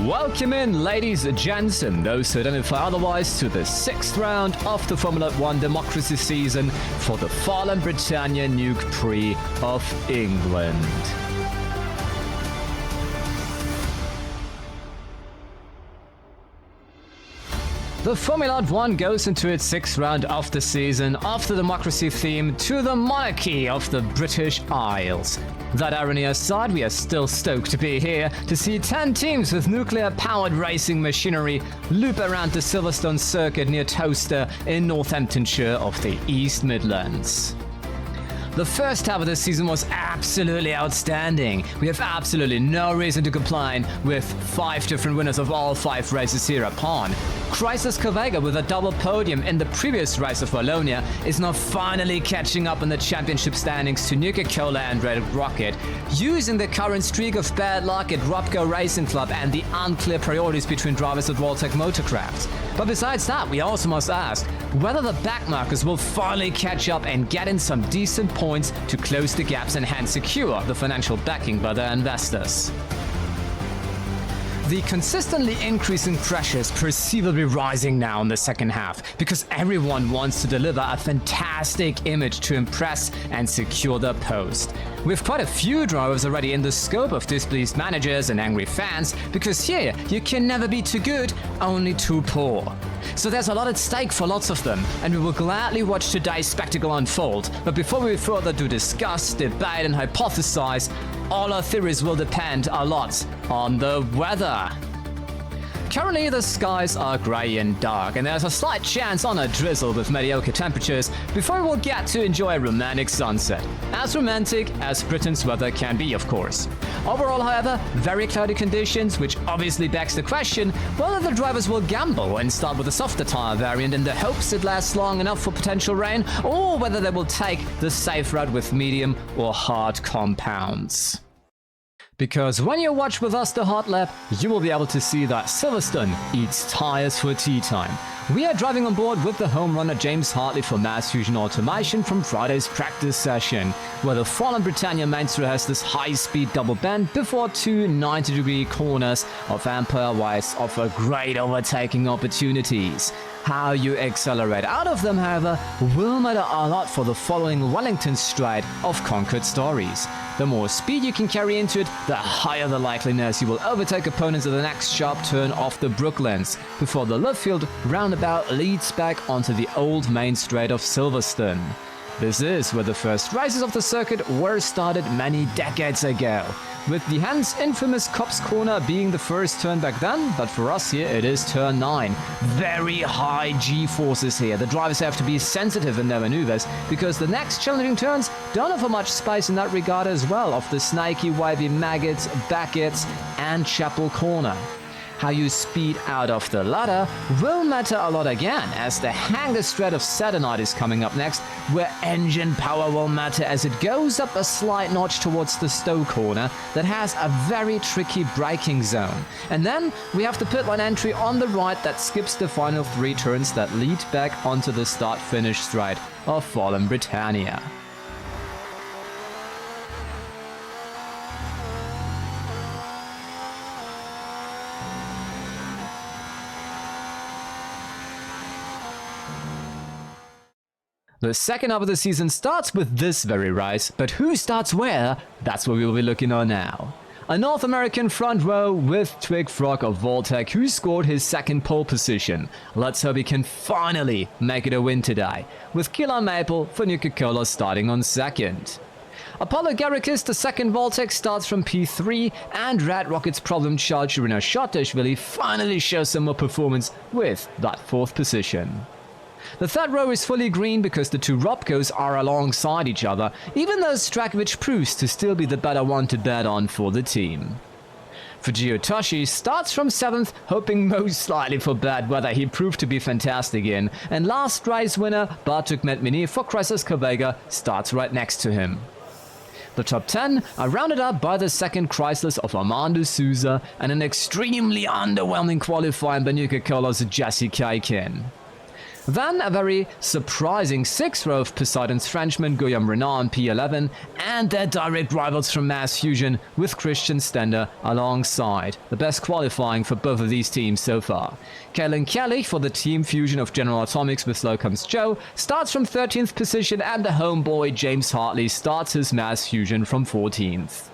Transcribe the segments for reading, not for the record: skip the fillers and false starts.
Welcome in, ladies and gents, and those who identify otherwise, to the 6th round of the Formula 1 Democracy season for the fallen BRITANNIA Nuke Prix of England. The Formula 1 goes into its 6th round of the season of the democracy theme to the monarchy of the British Isles. That irony aside, we are still stoked to be here to see 10 teams with nuclear-powered racing machinery loop around the Silverstone circuit near Towcester in Northamptonshire of the East Midlands. The first half of the season was absolutely outstanding. We have absolutely no reason to complain, with 5 different winners of all 5 races here upon. Chrysler with a double podium in the previous race of Wallonia is now finally catching up in the championship standings to Nuke and Red Rocket, using the current streak of bad luck at Robco Racing Club and the unclear priorities between drivers at Voltec Motorcraft. But besides that, we also must ask whether the backmarkers will finally catch up and get in some decent points to close the gaps and hence secure the financial backing by their investors. The consistently increasing pressure is perceivably rising now in the second half, because everyone wants to deliver a fantastic image to impress and secure their post. We have quite a few drivers already in the scope of displeased managers and angry fans, because here you can never be too good, only too poor. So there's a lot at stake for lots of them, and we will gladly watch today's spectacle unfold. But before we further do discuss, debate and hypothesize, all our theories will depend a lot on the weather. Currently the skies are grey and dark, and there's a slight chance on a drizzle with mediocre temperatures before we will get to enjoy a romantic sunset. As romantic as Britain's weather can be, of course. Overall, however, very cloudy conditions, which obviously begs the question whether the drivers will gamble and start with a softer tyre variant in the hopes it lasts long enough for potential rain, or whether they will take the safe route with medium or hard compounds. Because when you watch with us the Hotlap, you will be able to see that Silverstone eats tyres for tea time. We are driving on board with the home runner James Hartley for Mass Fusion Automation from Friday's practice session, where the fallen BRITANNIA Mainstream has this high-speed double bend before 2 90-degree corners of Ampere-wise offer great overtaking opportunities. How you accelerate out of them, however, will matter a lot for the following Wellington stride of Conquered stories. The more speed you can carry into it, the higher the likeliness you will overtake opponents at the next sharp turn off the Brooklands, before the Lovefield roundabout leads back onto the old main straight of Silverstone. This is where the first races of the circuit were started many decades ago, with the hence infamous Cops Corner being the first turn back then, but for us here it is turn 9. Very high G-forces here. The drivers have to be sensitive in their maneuvers, because the next challenging turns don't offer much space in that regard as well, of the snaky, wavy Maggots, Becketts and Chapel Corner. How you speed out of the ladder will matter a lot again, as the Hangar Strat of Saturnite is coming up next, where engine power will matter as it goes up a slight notch towards the Stowe corner that has a very tricky braking zone. And then we have the pit line entry on the right that skips the final 3 turns that lead back onto the start-finish straight of fallen BRITANNIA. The second half of the season starts with this very race, but who starts where? That's what we will be looking on now. A North American front row with Twig Frog of Voltec, who scored his second pole position. Let's hope he can finally make it a win today, with Killer Maple for Nuke starting on second. Apollo Garrikis, the second Voltec, starts from P3, and Red Rocket's problem child Shirina Shotashvili finally shows some more performance with that 4th position. The third row is fully green because the 2 Robcos are alongside each other, even though Strakovic proves to still be the better one to bet on for the team. Fujio Toshi starts from 7th, hoping most slightly for bad weather he proved to be fantastic in, and last race winner Bartuk Medmini for Chrysler starts right next to him. The top 10 are rounded up by the second Chryslers of Armando Souza and an extremely underwhelming qualifying by Nuke Jesse Kaikin. Then a very surprising 6th row of Poseidon's Frenchman Guillaume Renard on P11, and their direct rivals from Mass Fusion with Christian Stender alongside. The best qualifying for both of these teams so far. Kellen Kelly for the Team Fusion of General Atomics with Slocum's Joe starts from 13th position, and the homeboy James Hartley starts his Mass Fusion from 14th.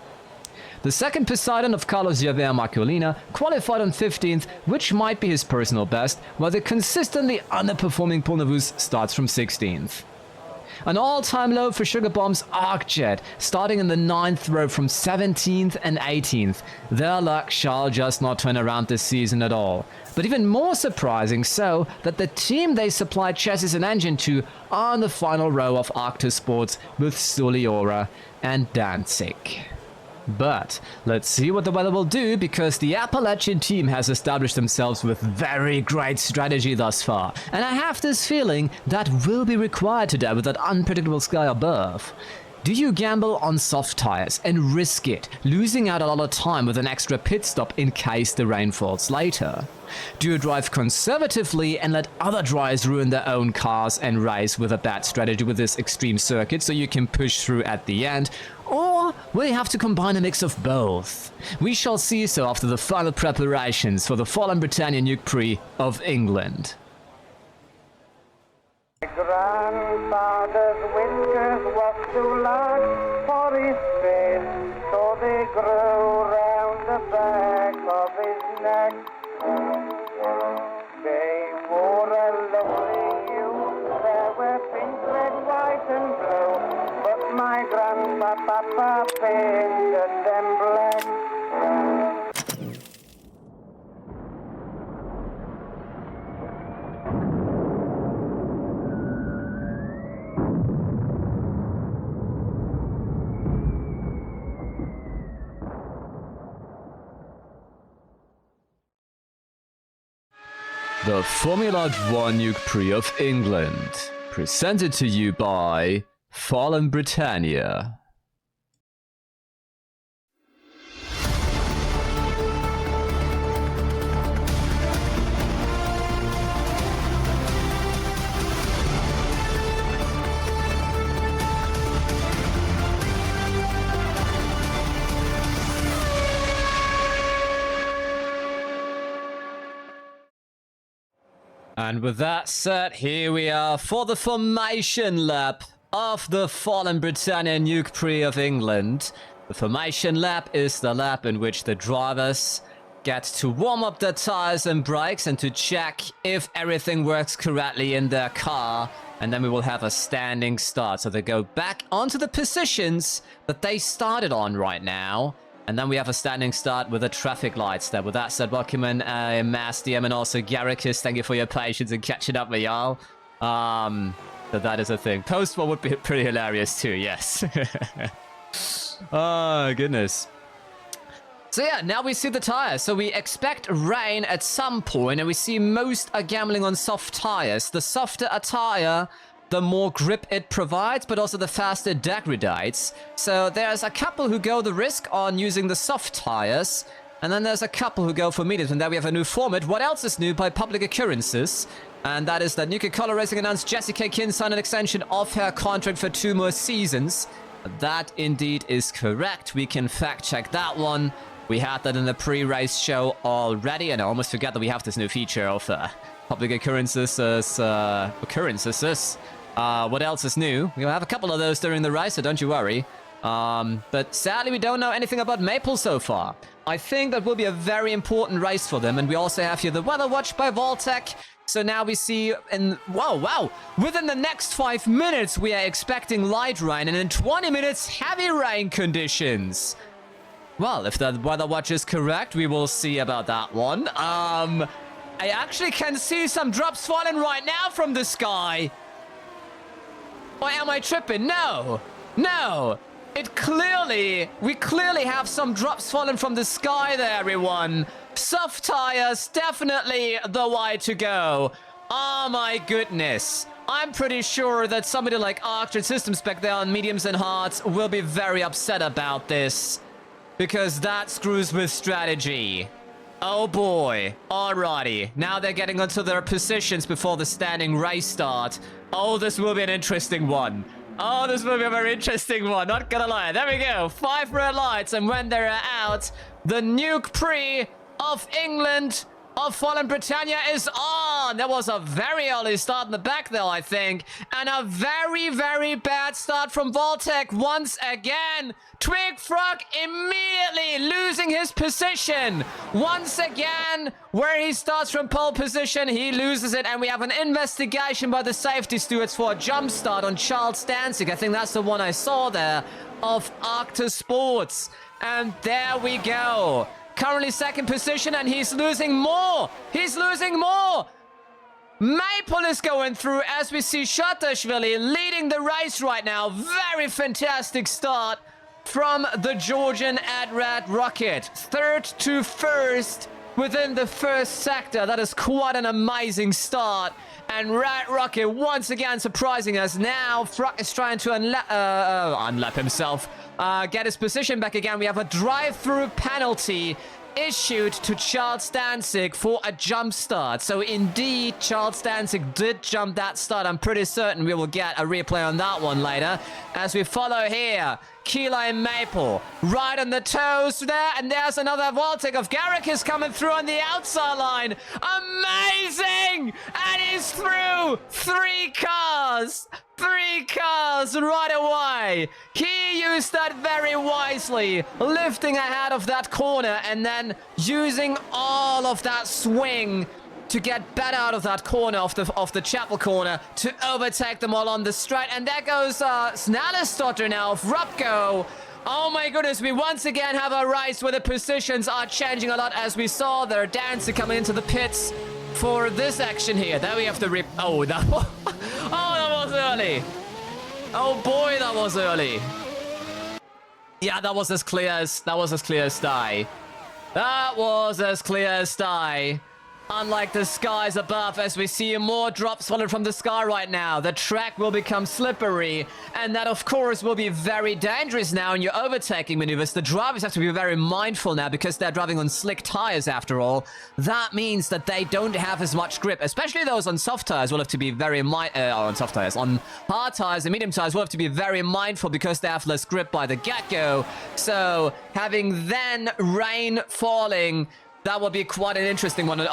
The second Poseidon of Carlos Javier Marcolina qualified on 15th, which might be his personal best, while the consistently underperforming Pulnavus starts from 16th. An all-time low for Sugar Bomb's Arcjet, starting in the 9th row from 17th and 18th. Their luck shall just not turn around this season at all. But even more surprising so, that the team they supplied chassis and engine to are in the final row of Arctis Sports with Suliora and Danzig. But let's see what the weather will do, because the Appalachian team has established themselves with very great strategy thus far, and I have this feeling that will be required today with that unpredictable sky above. Do you gamble on soft tires and risk it, losing out a lot of time with an extra pit stop in case the rain falls later? Do you drive conservatively and let other drivers ruin their own cars and race with a bad strategy with this extreme circuit so you can push through at the end? Or will you have to combine a mix of both? We shall see so after the final preparations for the fallen BRITANNIA Nuke Prix of England. Grandfather's whiskers was too large for his face, so they grew round the back of his neck. They wore a lovely hue, there were pink, red, white and blue, but my grandpapa painted them black. The Formula 1 Nuke Prix of England, presented to you by Fallen Britannia. And with that said, here we are for the formation lap of the Fallen Britannia Nuke Prix of England. The formation lap is the lap in which the drivers get to warm up their tires and brakes and to check if everything works correctly in their car. And then we will have a standing start. So they go back onto the positions that they started on right now. And then we have a standing start with the traffic lights there. With that said, welcome in Mass DM and also Garricus. Thank you for your patience and catching up with y'all. So that is a thing. Post-war would be pretty hilarious too, yes. Oh, goodness. So yeah, now we see the tires. So we expect rain at some point, and we see most are gambling on soft tires. The softer a tire, the more grip it provides, but also the faster it degradates. So there's a couple who go the risk on using the soft tires, and then there's a couple who go for mediums, and there we have a new format. What else is new by public occurrences? And that is that Nuke Color Racing announced Jessie K. Kin signed an extension of her contract for 2 more seasons. That indeed is correct. We can fact check that one. We had that in the pre-race show already, and I almost forgot that we have this new feature of public occurrences. What else is new? We'll have a couple of those during the race, so don't you worry. But sadly, we don't know anything about Maple so far. I think that will be a very important race for them, and we also have here the Weather Watch by Voltec. So now we see wow, within the next 5 minutes, we are expecting light rain, and in 20 minutes, heavy rain conditions. Well, if the Weather Watch is correct, we will see about that one. I actually can see some drops falling right now from the sky. Or am I tripping? No. We clearly have some drops falling from the sky there, everyone. Soft tires, definitely the way to go. Oh my goodness. I'm pretty sure that somebody like Arctic Systems back there on mediums and hards will be very upset about this. Because that screws with strategy. Oh boy. Alrighty. Now they're getting onto their positions before the standing race start. Oh, this will be an interesting one. Oh, this will be a very interesting one. Not gonna lie. There we go. 5 red lights. And when they're out, the Nuke Prix of England of fallen Britannia is on. There was a very early start in the back there, I think. And a very, very bad start from Voltec once again. Twig Frog immediately losing his position. Once again, where he starts from pole position, he loses it. And we have an investigation by the safety stewards for a jump start on Charles Danzig. I think that's the one I saw there of Arctus Sports. And there we go. Currently second position, and he's losing more. He's losing more. Maple is going through as we see Shatashvili leading the race right now. Very fantastic start from the Georgian Adrat Rocket. 3rd to 1st within the 1st sector. That is quite an amazing start. And Rat Rocket once again surprising us. Now Frog is trying to unlap himself. Get his position back again. We have a drive-through penalty issued to Charles Danzig for a jump start. So indeed, Charles Danzig did jump that start. I'm pretty certain we will get a replay on that one later. As we follow here, Keela and Maple right on the toes there. And there's another Voltic of Garrick is coming through on the outside line. Amazing! And he's through 3 cars. 3 cars right away. He used that very wisely, lifting ahead of that corner and then using all of that swing to get better out of that corner, of the chapel corner, to overtake them all on the straight. And there goes Snallistotter now of Rupko. Oh my goodness, we once again have a race where the positions are changing a lot, as we saw their Dancer coming into the pits for this action here. There we have the oh, that was, oh, that was early. Oh boy, that was early. Yeah, that was as clear as day. That was as clear as day. Unlike the skies above, as we see more drops falling from the sky right now, the track will become slippery, and that, of course, will be very dangerous now in your overtaking maneuvers. The drivers have to be very mindful now because they're driving on slick tires, after all. That means that they don't have as much grip, especially those on soft tires will have to be very on soft tires. On hard tires and medium tires will have to be very mindful because they have less grip by the get-go. So, having then rain falling, that will be quite an interesting one.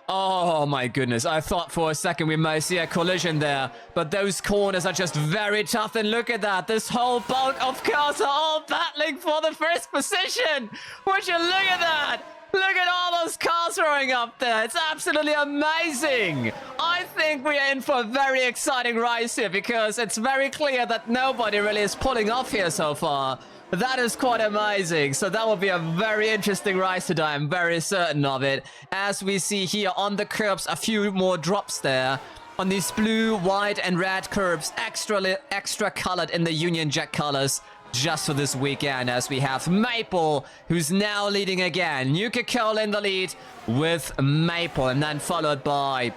Oh my goodness. I thought for a second we might see a collision there. But those corners are just very tough. And look at that. This whole bulk of cars are all battling for the first position. Would you look at that? Look at all those cars throwing up there. It's absolutely amazing. I think we are in for a very exciting race here because it's very clear that nobody really is pulling off here so far. That is quite amazing. So that will be a very interesting race today. I'm very certain of it. As we see here on the curbs, a few more drops there. On these blue, white, and red curbs, extra colored in the Union Jack colors. Just for this weekend, as we have Maple, who's now leading again. Nuke Cole in the lead with Maple, and then followed by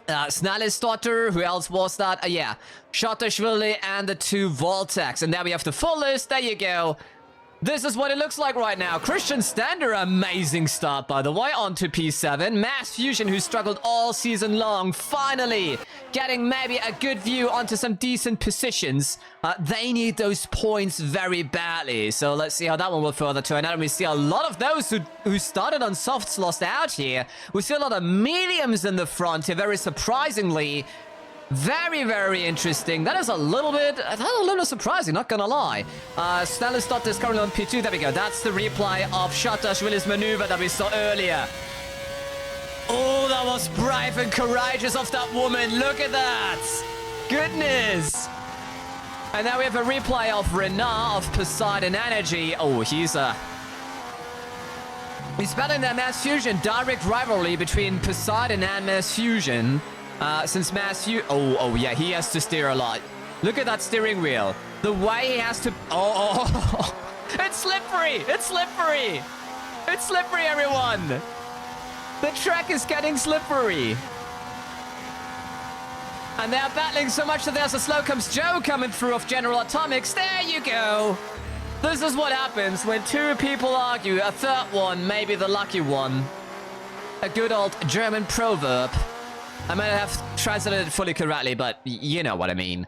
Snallistotter. Who else was that? Yeah, Shatashvili and the 2 Voltex. And there we have the full list. There you go. This is what it looks like right now. Christian Stander, amazing start, by the way, onto P7. Mass Fusion, who struggled all season long, finally getting maybe a good view onto some decent positions. They need those points very badly. So let's see how that one will further turn out. And we see a lot of those who started on softs lost out here. We see a lot of mediums in the front here, very surprisingly. Very, very interesting. That is a little bit surprising, not gonna lie. Snallistotter is currently on P2. There we go. That's the replay of Shatashvili's maneuver that we saw earlier. Oh, that was brave and courageous of that woman. Look at that. Goodness. And now we have a replay of Renard of Poseidon Energy. Oh, he's battling that Mass Fusion. Direct rivalry between Poseidon and Mass Fusion. Since oh yeah, he has to steer a lot. Look at that steering wheel. The way he has to... Oh, it's slippery. It's slippery. It's slippery, everyone. The track is getting slippery. And they're battling so much that there's a slow comes Joe coming through of General Atomics. There you go. This is what happens when two people argue, a third one may be the lucky one. A good old German proverb. I might have translated it fully correctly, but you know what I mean.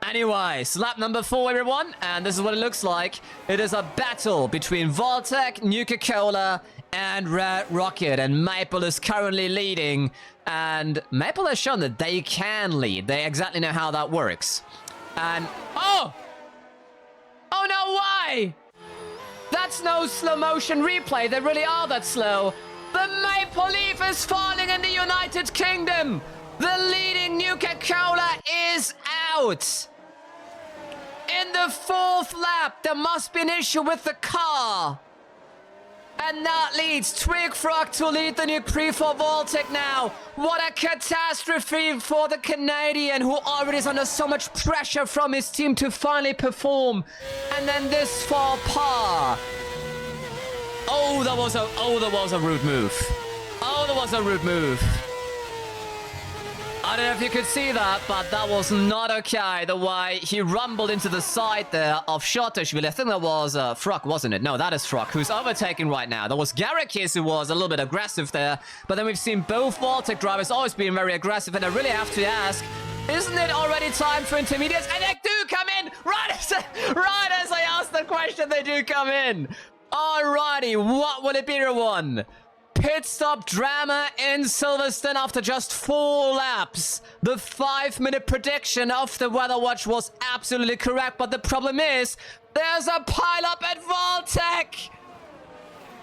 Anyways, lap number 4, everyone, and this is what it looks like. It is a battle between Vaultec, Nuka-Cola, and Red Rocket, and Maple is currently leading. And Maple has shown that they can lead. They exactly know how that works. And... oh! Oh no, why? That's no slow motion replay. They really are that slow. The Maple Leaf is falling in the United Kingdom. The leading Nuka-Cola is out. In the 4th lap, there must be an issue with the car. And that leads Twig Frog to lead the Nuke Prix for Vaultec now. What a catastrophe for the Canadian, who already is under so much pressure from his team to finally perform. And then this faux pas. Oh, that was a rude move. Oh, that was a rude move. I don't know if you could see that, but that was not okay. The way he rumbled into the side there of Shotashvili. I think that was Frog, wasn't it? No, that is Frog, who's overtaking right now. That was Garrikis who was a little bit aggressive there. But then we've seen both Vaultec drivers always being very aggressive. And I really have to ask, isn't it already time for intermediates? And they do come in! Right as I asked the question, they do come in. Alrighty, what will it be, everyone? Pit stop drama in Silverstone after just 4 laps. The 5-minute prediction of the Weather Watch was absolutely correct, but the problem is there's a pile-up at Vaultec.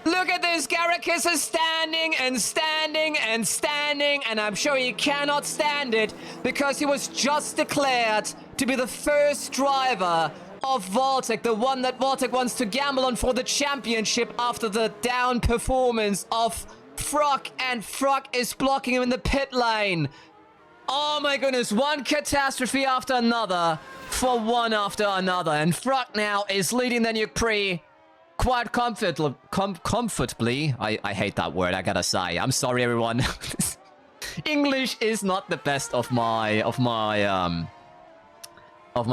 Look at this. Garrikis is standing and standing and standing, and I'm sure he cannot stand it because he was just declared to be the first driver of Vaultec, the one that Vaultec wants to gamble on for the championship after the down performance of Frog, and Frog is blocking him in the pit lane. Oh my goodness, one catastrophe after another for one after another, and Frog now is leading the Nuke Prix quite comfortably. I hate that word, I gotta say. I'm sorry, everyone. English is not the best of my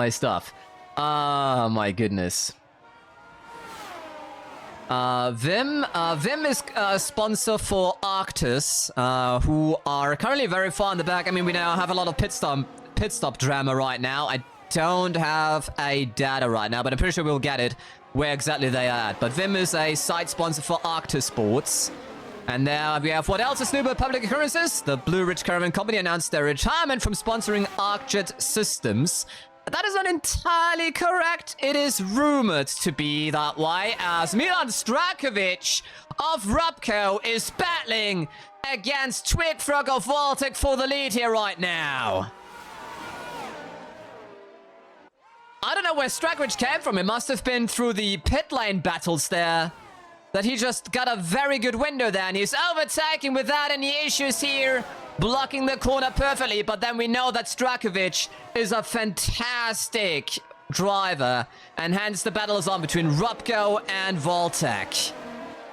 stuff. Oh my goodness. Vim is a sponsor for Arctis, who are currently very far in the back. I mean, we now have a lot of pit stop drama right now. I don't have a data right now, but I'm pretty sure we'll get it where exactly they are at. But Vim is a side sponsor for Arctis Sports. And now we have what else is new about public occurrences? The Blue Ridge Caravan Company announced their retirement from sponsoring ArcJet Systems. That is not entirely correct. It is rumored to be that way, as Milan Strakovic of Rubco is battling against Twig Frog of Vaultec for the lead here right now. I don't know where Strakovic came from. It must have been through the pit lane battles there that he just got a very good window there, and he's overtaking without any issues here, blocking the corner perfectly. But then we know that Strakovic is a fantastic driver, and hence the battle is on between Rubco and Vaultec.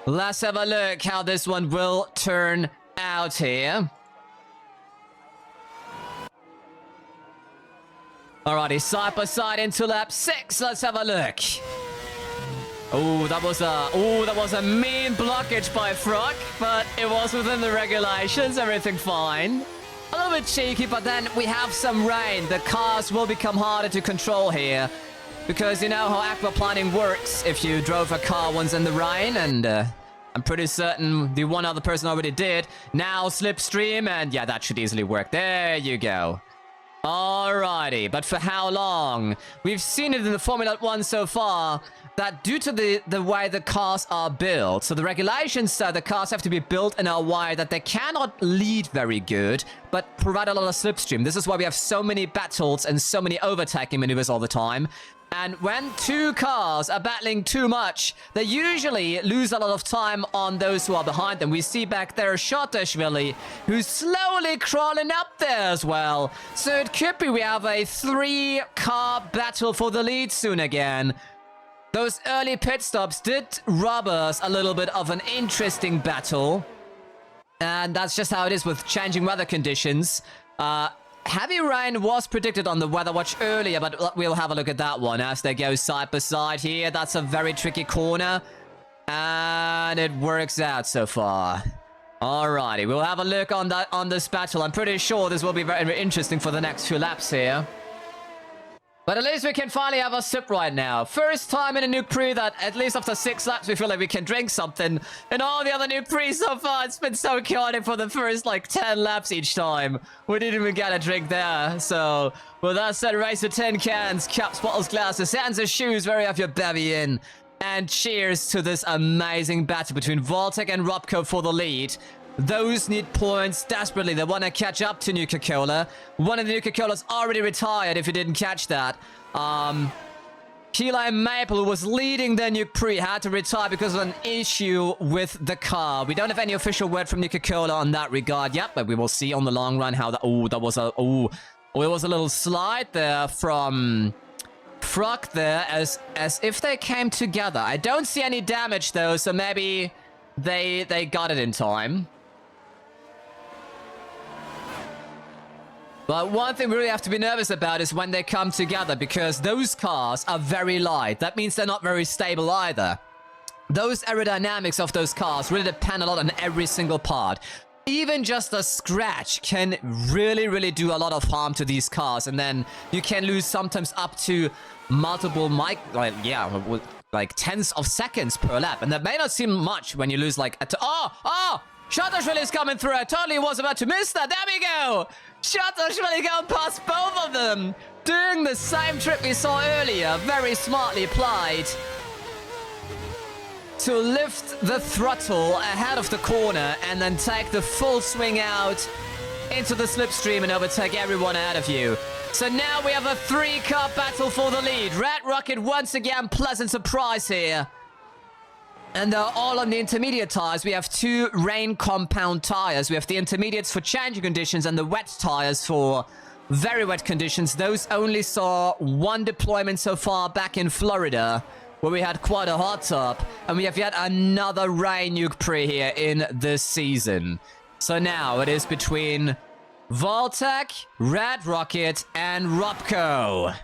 Let's have a look how this one will turn out here. Alrighty, side by side into lap 6. Let's have a look. Oh, that was a mean blockage by Frog, but it was within the regulations. Everything fine. A little bit cheeky, but then we have some rain. The cars will become harder to control here, because you know how aquaplaning works. If you drove a car once in the rain, and I'm pretty certain the one other person already did. Now slipstream, and yeah, that should easily work. There you go. Alrighty, but for how long? We've seen it in the Formula 1 so far, that due to the way the cars are built, so the regulations say the cars have to be built in a way that they cannot lead very good, but provide a lot of slipstream. This is why we have so many battles and so many overtaking maneuvers all the time. And when two cars are battling too much, they usually lose a lot of time on those who are behind them. We see back there Shotashvili, who's slowly crawling up there as well. So it could be we have a 3-car battle for the lead soon again. Those early pit stops did rob us a little bit of an interesting battle. And that's just how it is with changing weather conditions. Heavy rain was predicted on the weather watch earlier, but we'll have a look at that one as they go side by side here. That's a very tricky corner. And it works out so far. Alrighty, we'll have a look on this battle. I'm pretty sure this will be very interesting for the next few laps here. But at least we can finally have a sip right now. First time in a Nuke Prix that at least after 6 laps we feel like we can drink something. In all the other Nuke Prix so far, it's been so chaotic for the first like 10 laps each time. We didn't even get a drink there. So with that said, race to tin cans, cups, bottles, glasses, hands and shoes, very off your bevy in. And cheers to this amazing battle between Vaultek and Robco for the lead. Those need points desperately. They want to catch up to Nuka-Cola. One of the Nuka-Colas already retired, if you didn't catch that. Key Lime Maple, who was leading the Nuke Prix, had to retire because of an issue with the car. We don't have any official word from Nuka-Cola on that regard yet, but we will see on the long run how that... Oh, that was a... Oh, it was a little slide there from... Frog there, as if they came together. I don't see any damage, though, so maybe they got it in time. But one thing we really have to be nervous about is when they come together, because those cars are very light. That means they're not very stable either. Those aerodynamics of those cars really depend a lot on every single part. Even just a scratch can really do a lot of harm to these cars, and then you can lose sometimes up to multiple like tenths of seconds per lap, and that may not seem much when you lose like Shatashvili is coming through. I totally was about to miss that. There we go. Shatashvili going past both of them, doing the same trick we saw earlier. Very smartly applied to lift the throttle ahead of the corner and then take the full swing out into the slipstream and overtake everyone ahead of you. So now we have a 3-car battle for the lead. Red Rocket once again, pleasant surprise here. And they're all on the intermediate tires. We have 2 rain compound tires. We have the intermediates for changing conditions and the wet tires for very wet conditions. Those only saw 1 deployment so far back in Florida, where we had quite a hot top. And we have yet another rain Nuke Prix here in this season. So now it is between Vaultek, Red Rocket, and Robco.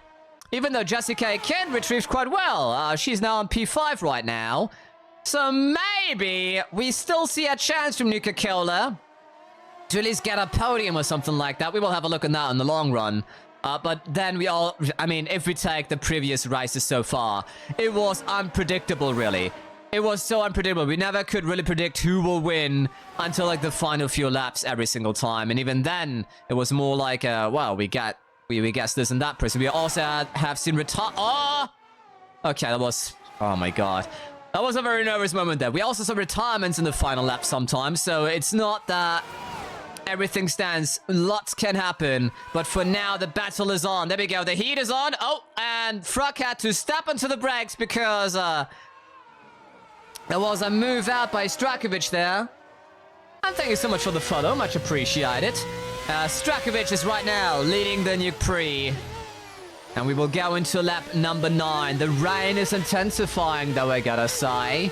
Even though Jessica Ken retrieved quite well. She's now on P5 right now. So maybe we still see a chance from Nuka-Cola to at least get a podium or something like that. We will have a look at that in the long run. But then if we take the previous races so far, it was unpredictable, really. It was so unpredictable. We never could really predict who will win until like the final few laps every single time. And even then, it was more like, we guessed this and that person. We also have seen okay, that was... Oh my god. That was a very nervous moment there. We also saw retirements in the final lap sometimes, so it's not that everything stands. Lots can happen, but for now, the battle is on. There we go. The heat is on. Oh, and Frog had to step onto the brakes because there was a move out by Strakovic there. And thank you so much for the follow. Much appreciated. Strakovic is right now leading the Nuke Prix. And we will go into lap number 9. The rain is intensifying, though, I gotta say.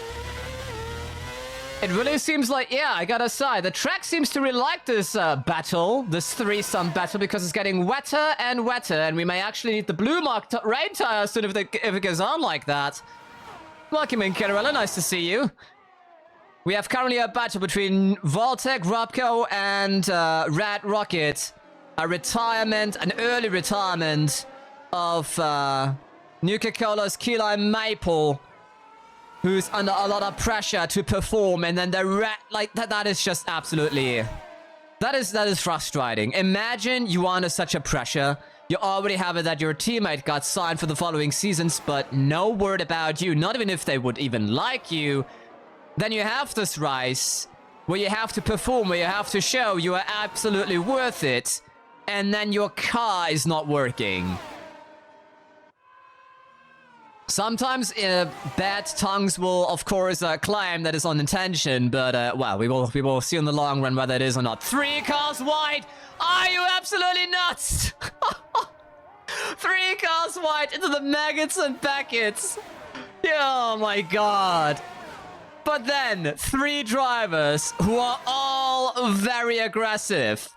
It really seems like, I gotta say, the track seems to really like this battle, this threesome battle, because it's getting wetter and wetter, and we may actually need the blue mark rain tires soon if it goes on like that. Welcome in, Kerala, nice to see you. We have currently a battle between Vaultek, Robco, and Red Rocket. An early retirement of Nuka-Cola's Key Lime Maple, who's under a lot of pressure to perform, and then the red, like that is just absolutely, that is frustrating. Imagine you are under such a pressure. You already have it that your teammate got signed for the following seasons, but no word about you, not even if they would even like you. Then you have this race where you have to perform, where you have to show you are absolutely worth it, and then your car is not working. Sometimes bad tongues will, of course, claim that it's unintentional, but, we will see in the long run whether it is or not. 3 cars wide! Are you absolutely nuts? 3 cars wide into the maggots and packets. Oh my god. But then, 3 drivers who are all very aggressive.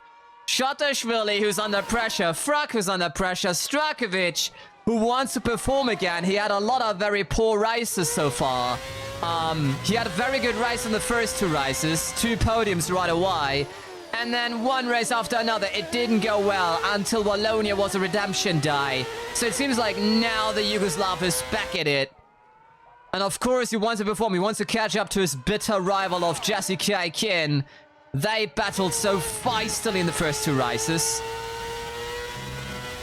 Shotashvili, who's under pressure. Fruk, who's under pressure. Strakovic, who wants to perform again. He had a lot of very poor races so far. He had a very good race in the first 2 races. 2 podiums right away. And then one race after another. It didn't go well until Wallonia was a redemption day. So it seems like now the Yugoslav is back at it. And of course he wants to perform. He wants to catch up to his bitter rival of Jesse Kaikin. They battled so feistily in the first 2 races.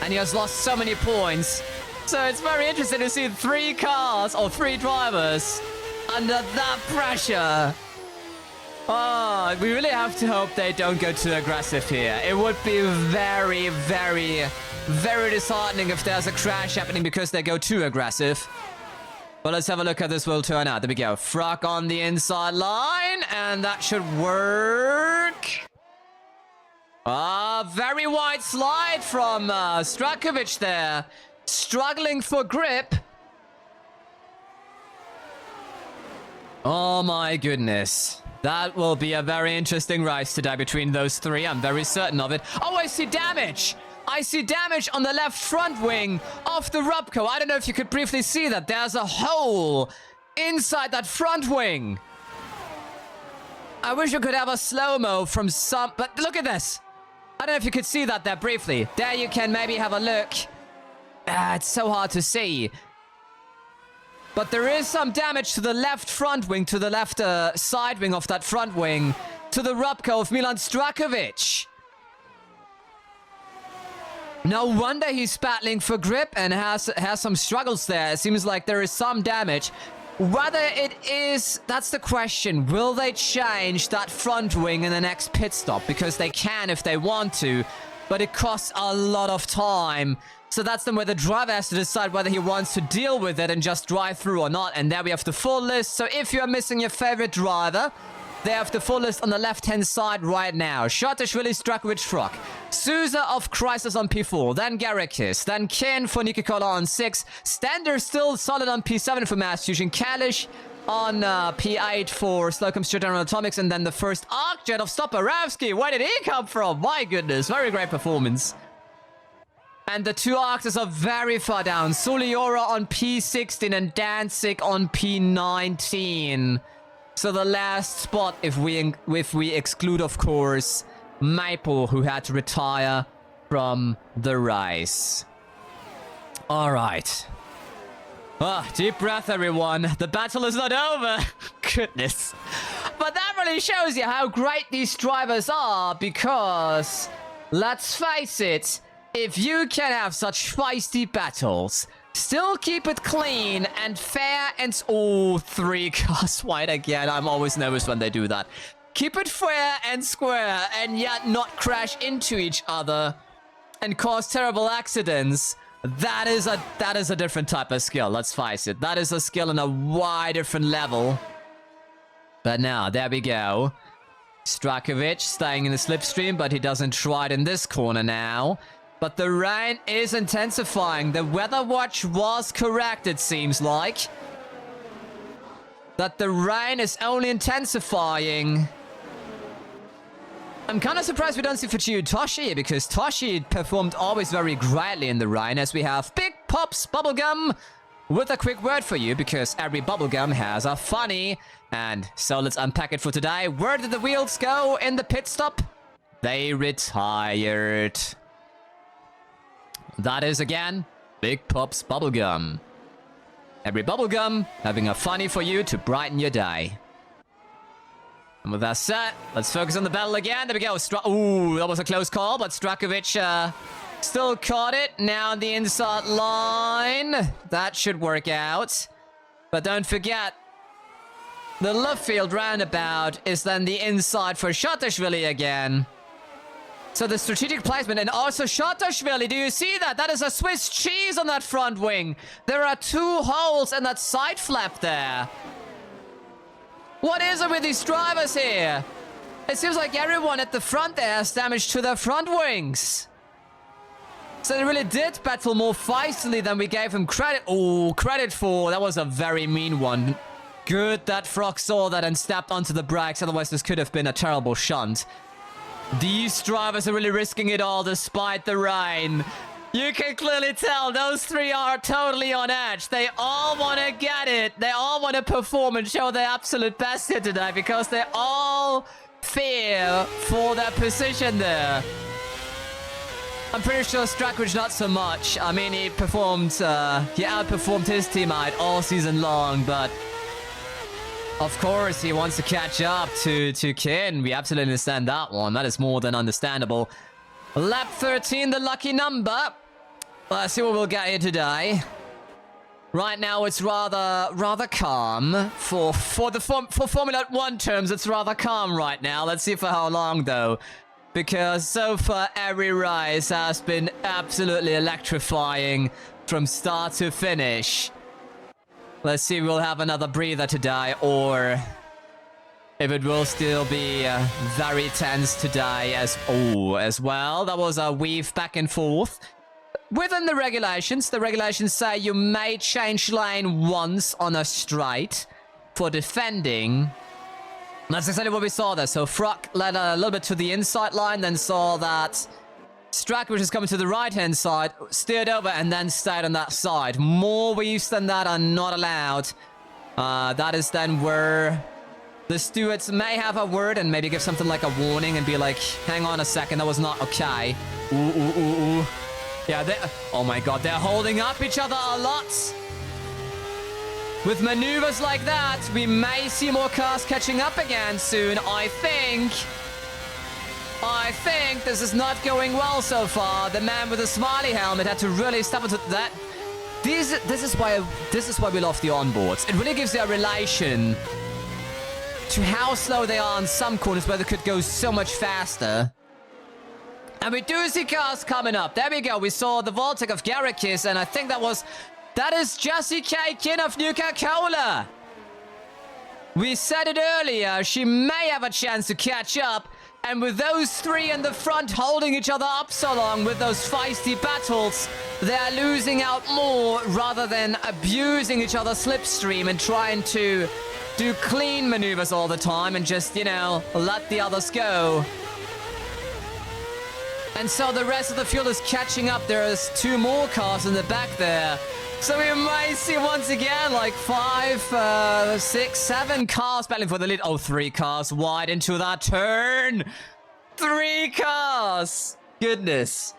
And he has lost so many points. So it's very interesting to see 3 cars, or 3 drivers, under that pressure. Oh, we really have to hope they don't go too aggressive here. It would be very, very, very disheartening if there's a crash happening because they go too aggressive. But let's have a look how this will turn out. There we go. Fruk on the inside line, and that should work. Very wide slide from Strakovic there. Struggling for grip. Oh my goodness. That will be a very interesting race today between those 3. I'm very certain of it. Oh, I see damage. I see damage on the left front wing of the Rubco. I don't know if you could briefly see that. There's a hole inside that front wing. I wish you could have a slow-mo from some... But look at this. I don't know if you could see that there briefly. There you can maybe have a look. It's so hard to see. But there is some damage to the left front wing, to the left side wing of that front wing, to the Rubco of Milan Strakovic. No wonder he's battling for grip and has some struggles there. It seems like there is some damage. Whether it is, that's the question. Will they change that front wing in the next pit stop? Because they can if they want to, but it costs a lot of time. So that's then where the driver has to decide whether he wants to deal with it and just drive through or not. And there we have the full list. So if you're missing your favorite driver, they have the full list on the left-hand side right now. Shotashvili, Strakovic, Fruk. Souza of Crisis on P4. Then Garrikis. Then Kin for Nikikola on 6. Stender still solid on P7 for Mass Fusion. Kalish on P8 for Slocum's General Atomics. And then the first Arcjet of Stoparovsky. Where did he come from? My goodness. Very great performance. And the 2 Arcters are very far down. Soliora on P16 and Danzig on P19. So the last spot, if we exclude, of course, Maple, who had to retire from the race. All right. Deep breath, everyone. The battle is not over. Goodness. But that really shows you how great these drivers are, because, let's face it, if you can have such feisty battles, still keep it clean and fair and... Oh, 3 cars wide again. I'm always nervous when they do that. Keep it fair and square and yet not crash into each other and cause terrible accidents. That is a different type of skill, let's face it. That is a skill on a wide different level. But now, there we go. Strakovic staying in the slipstream, but he doesn't try it in this corner now. But the rain is intensifying. The weather watch was correct, it seems like. That the rain is only intensifying. I'm kind of surprised we don't see Fujiu Toshi, because Toshi performed always very greatly in the rain, as we have Big Pops Bubblegum with a quick word for you, because every bubblegum has a funny. And so let's unpack it for today. Where did the wheels go in the pit stop? They retired. That is, again, Big Pops Bubblegum. Every bubblegum having a funny for you to brighten your day. And with that said, let's focus on the battle again. There we go. Ooh, that was a close call, but Strakovic still caught it. Now on the inside line. That should work out. But don't forget, the left field roundabout is then the inside for Shotashvili again. So the strategic placement, and also Shotashvili, do you see that? That is a Swiss cheese on that front wing. There are 2 holes in that side flap there. What is it with these drivers here? It seems like everyone at the front there has damage to their front wings. So they really did battle more feistily than we gave him credit. Oh, credit for. That was a very mean one. Good that Frog saw that and stepped onto the brakes. Otherwise, this could have been a terrible shunt. These drivers are really risking it all despite the rain. You can clearly tell those three are totally on edge. They all want to get it. They all want to perform and show their absolute best here today because they all fear for their position there. I'm pretty sure Strakridge not so much. I mean, he outperformed his teammate all season long, but of course he wants to catch up to Kin. We absolutely understand that one. That is more than understandable. Lap 13, the lucky number. Let's see what we'll get here today. Right now, it's rather calm. For Formula 1 terms, it's rather calm right now. Let's see for how long, though. Because so far, every race has been absolutely electrifying from start to finish. Let's see if we'll have another breather today, or if it will still be very tense today as well. That was a weave back and forth. Within the regulations say you may change lane once on a straight for defending. That's exactly what we saw there. So Fruck led a little bit to the inside line, then saw that Strakridge is coming to the right-hand side, steered over, and then stayed on that side. More weaves than that are not allowed. That is then where the stewards may have a word and maybe give something like a warning and be like, hang on a second, that was not okay. Ooh. Yeah, oh my god, they're holding up each other a lot. With maneuvers like that, we may see more cars catching up again soon, I think. I think this is not going well so far. The man with the smiley helmet had to really step into that. This is why we love the onboards. It really gives you a relation to how slow they are on some corners where they could go so much faster. And we do see cars coming up. There we go. We saw the Voltec of Garrikis, and I think that is Jessie K. Kin of Nuka-Cola. We said it earlier. She may have a chance to catch up. And with those three in the front holding each other up so long with those feisty battles, they're losing out more rather than abusing each other's slipstream and trying to do clean maneuvers all the time and just, let the others go. And so the rest of the field is catching up. There's two more cars in the back there. So we might see once again like 5, 6, 7 cars battling for the lead. Oh, 3 cars wide into that turn. 3 cars. Goodness.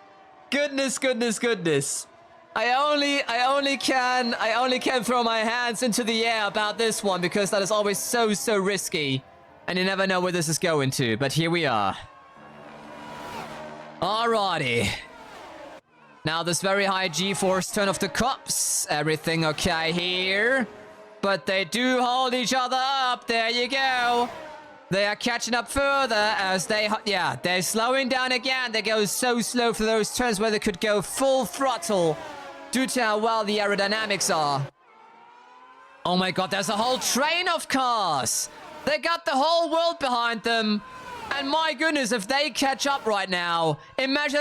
I only can throw my hands into the air about this one because that is always so risky. And you never know where this is going to. But here we are. Alrighty. Now this very high G-force turn off the cops. Everything okay here. But they do hold each other up. There you go. They are catching up further as they're slowing down again. They go so slow for those turns where they could go full throttle due to how well the aerodynamics are. Oh my god, there's a whole train of cars. They got the whole world behind them. And my goodness, if they catch up right now, imagine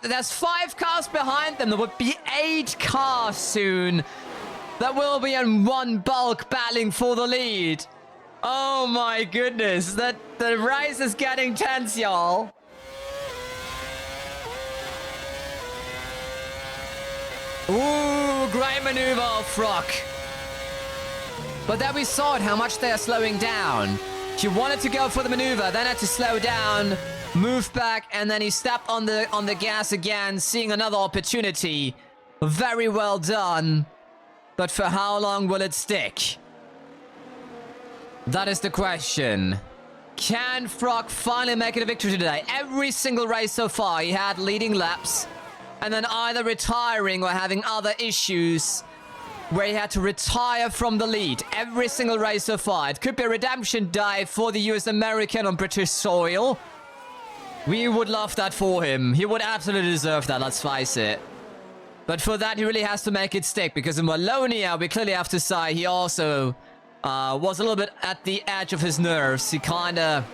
there's 5 cars behind them. There would be 8 cars soon that will be in one bulk battling for the lead. Oh my goodness, the race is getting tense, y'all. Ooh, great maneuver of Fruck. But then we saw it, how much they are slowing down. He wanted to go for the maneuver, then had to slow down, move back, and then he stepped on the gas again, seeing another opportunity. Very well done. But for how long will it stick? That is the question. Can Fruck finally make it a victory today? Every single race so far, he had leading laps, and then either retiring or having other issues where he had to retire from the lead. Every single race so far. It could be a redemption dive for the US American on British soil. We would love that for him. He would absolutely deserve that, let's face it. But for that, he really has to make it stick, because in Wallonia, we clearly have to say he also was a little bit at the edge of his nerves. He kind of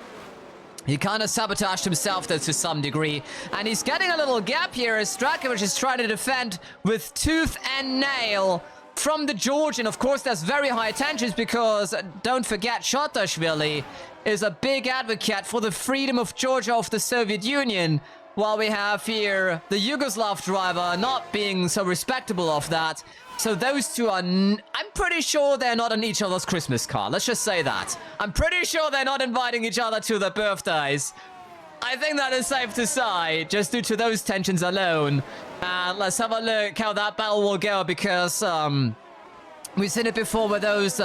sabotaged himself there to some degree. And he's getting a little gap here as Strakridge is trying to defend with tooth and nail from the Georgian. Of course, there's very high tensions because, don't forget, Shotashvili is a big advocate for the freedom of Georgia of the Soviet Union, while we have here the Yugoslav driver not being so respectable of that. So those two are... I'm pretty sure they're not on each other's Christmas card. Let's just say that. I'm pretty sure they're not inviting each other to their birthdays. I think that is safe to say, just due to those tensions alone. And let's have a look how that battle will go, because we've seen it before where those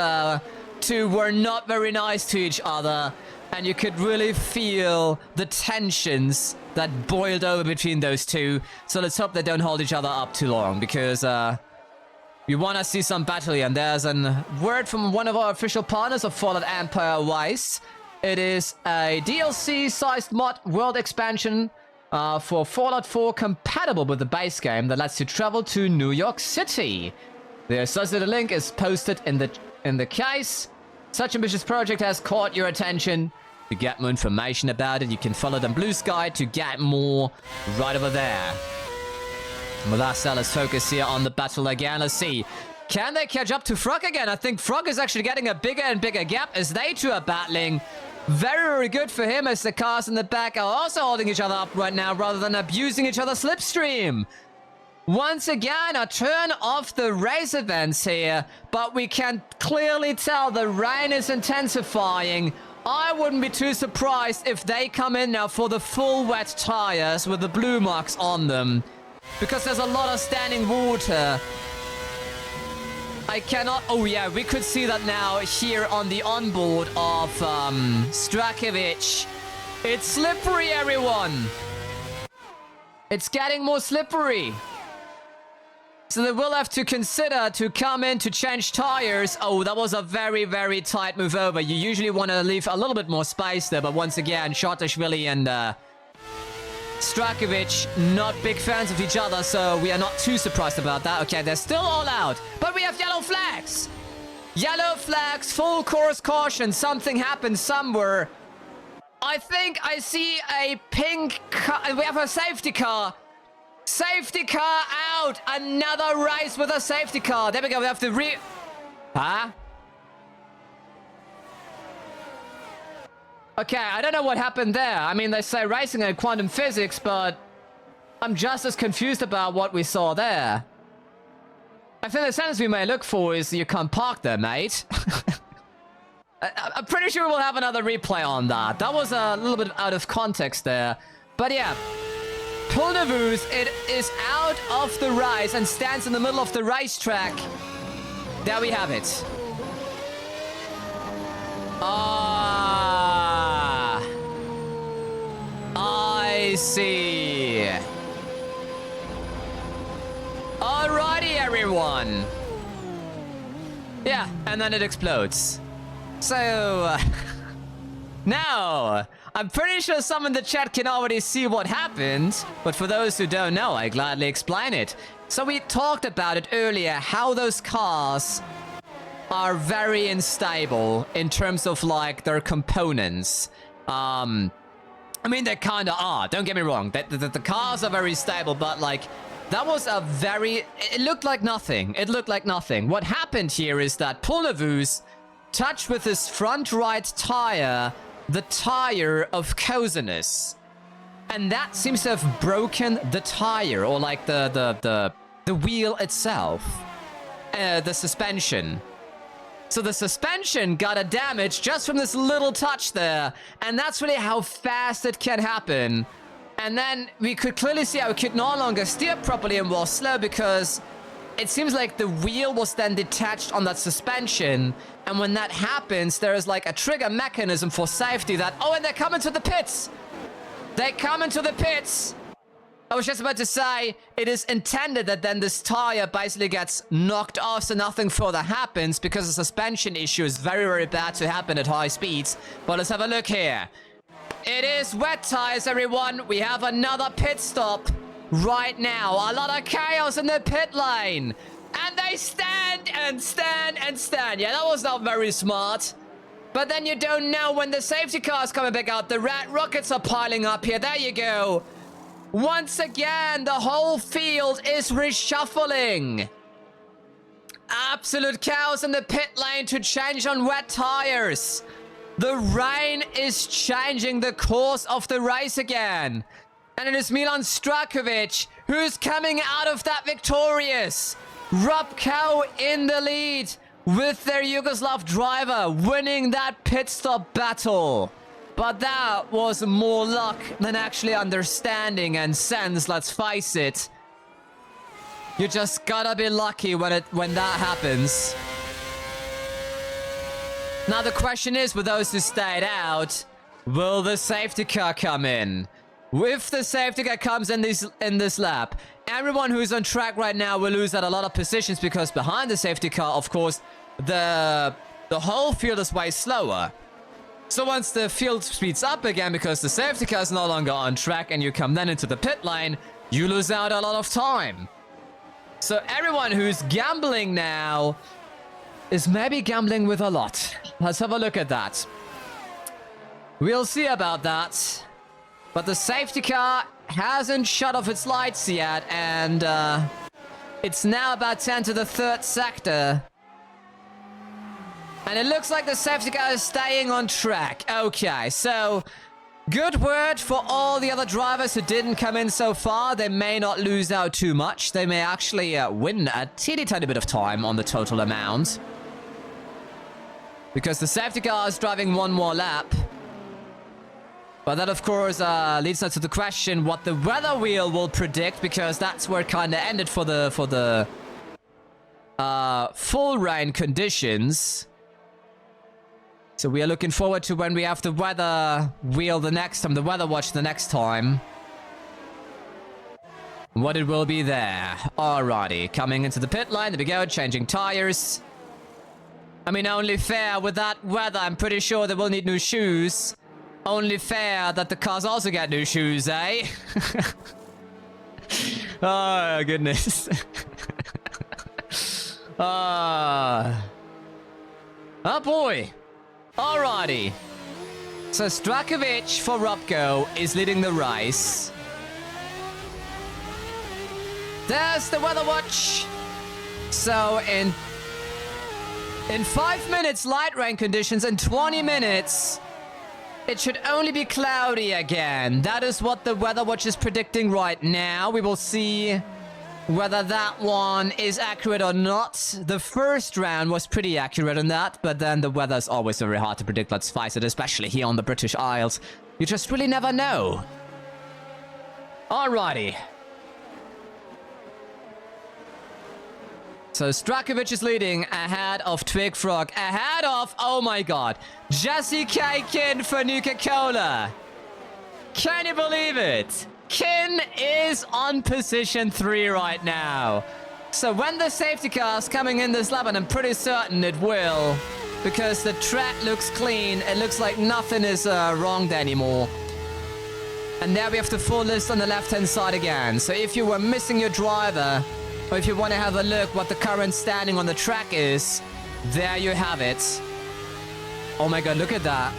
two were not very nice to each other. And you could really feel the tensions that boiled over between those two. So let's hope they don't hold each other up too long, because we want to see some battle here. And there's a word from one of our official partners of Fallout Empire Weiss. It is a DLC-sized mod world expansion for Fallout 4 compatible with the base game that lets you travel to New York City. The associated link is posted in the case. Such ambitious project has caught your attention. To get more information about it, you can follow them Blue Sky to get more right over there. With that said, let's focus here on the battle again. Let's see. Can they catch up to Frog again? I think Frog is actually getting a bigger and bigger gap as they two are battling. Very, very good for him as the cars in the back are also holding each other up right now rather than abusing each other's slipstream. Once again, a turn off the race events here, but we can clearly tell the rain is intensifying. I wouldn't be too surprised if they come in now for the full wet tires with the blue marks on them, because there's a lot of standing water. I cannot... Oh yeah, we could see that now here on the onboard of Strakovic. It's slippery, everyone. It's getting more slippery. So they will have to consider to come in to change tires. Oh, that was a very, very tight move over. You usually want to leave a little bit more space there, but once again, Shotashvili and Strakovic, not big fans of each other, so we are not too surprised about that. Okay, they're still all out, but we have yellow flags. Yellow flags, full course caution. Something happened somewhere. I think I see a pink car. We have a safety car. Safety car out. Another race with a safety car. There we go. We have to Huh? Okay, I don't know what happened there. I mean, they say racing and quantum physics, but I'm just as confused about what we saw there. I think the sentence we may look for is you can't park there, mate. I'm pretty sure we'll have another replay on that. That was a little bit out of context there. But yeah. Pulnavuz, it is out of the race and stands in the middle of the racetrack. There we have it. Ah, I see. Alrighty, everyone. Yeah, and then it explodes. So, now, I'm pretty sure some in the chat can already see what happened, but for those who don't know, I gladly explain it. So we talked about it earlier, how those cars are very unstable in terms of, like, their components. I mean, they kind of are, don't get me wrong. The cars are very stable, but, like, that was a very... It looked like nothing. It looked like nothing. What happened here is that Pulnavuz touched with his front right tire the tire of Kozinus. And that seems to have broken the tire, or like the wheel itself. The suspension. So the suspension got a damage just from this little touch there. And that's really how fast it can happen. And then we could clearly see how it could no longer steer properly and was slow, because it seems like the wheel was then detached on that suspension. And when that happens, there is like a trigger mechanism for safety that... Oh, and they're coming to the pits! They come into the pits! I was just about to say, it is intended that then this tire basically gets knocked off so nothing further happens, because the suspension issue is very, very bad to happen at high speeds. But let's have a look here. It is wet tires, everyone. We have another pit stop right now. A lot of chaos in the pit lane. And they stand and stand and stand. Yeah, that was not very smart. But then you don't know when the safety car's coming back out. The rat rockets are piling up here. There you go. Once again, the whole field is reshuffling. Absolute chaos in the pit lane to change on wet tires. The rain is changing the course of the race again. And it is Milan Strakovic who's coming out of that victorious. Robco in the lead with their Yugoslav driver winning that pit stop battle. But that was more luck than actually understanding and sense, let's face it. You just gotta be lucky when that happens. Now the question is, with those who stayed out, will the safety car come in? If the safety car comes in this lap, everyone who's on track right now will lose out a lot of positions because behind the safety car, of course, the whole field is way slower. So once the field speeds up again because the safety car is no longer on track and you come then into the pit lane, you lose out a lot of time. So everyone who's gambling now is maybe gambling with a lot. Let's have a look at that. We'll see about that. But the safety car hasn't shut off its lights yet, and it's now about to enter the third sector. And it looks like the safety car is staying on track. Okay, so good word for all the other drivers who didn't come in so far. They may not lose out too much. They may actually win a teeny tiny bit of time on the total amount. Because the safety car is driving one more lap. But that, of course, leads us to the question what the weather wheel will predict, because that's where it kind of ended for the full rain conditions. So we are looking forward to when we have the weather wheel the next time, the weather watch the next time. What it will be there. Alrighty, coming into the pit line, there we go, changing tires. I mean, only fair with that weather, I'm pretty sure they will need new shoes. Only fair that the cars also get new shoes, eh? Oh, goodness. Oh boy. Alrighty. So Strakovic for Robco is leading the race. There's the weather watch. So in 5 minutes, light rain conditions. In 20 minutes, it should only be cloudy again. That is what the weather watch is predicting right now. We will see whether that one is accurate or not. The first round was pretty accurate on that, but then the weather is always very hard to predict, let's face it, especially here on the British Isles. You just really never know. Alrighty. So Strakovic is leading ahead of Twig Frog, ahead of, oh my god, Jesse K. Kin for Nuka-Cola. Can you believe it? Kin is on position 3 right now. So when the safety car is coming in this lap, and I'm pretty certain it will, because the track looks clean, it looks like nothing is wrong there anymore. And there we have the full list on the left-hand side again. So if you were missing your driver, or if you want to have a look what the current standing on the track is, there you have it. Oh my god, look at that.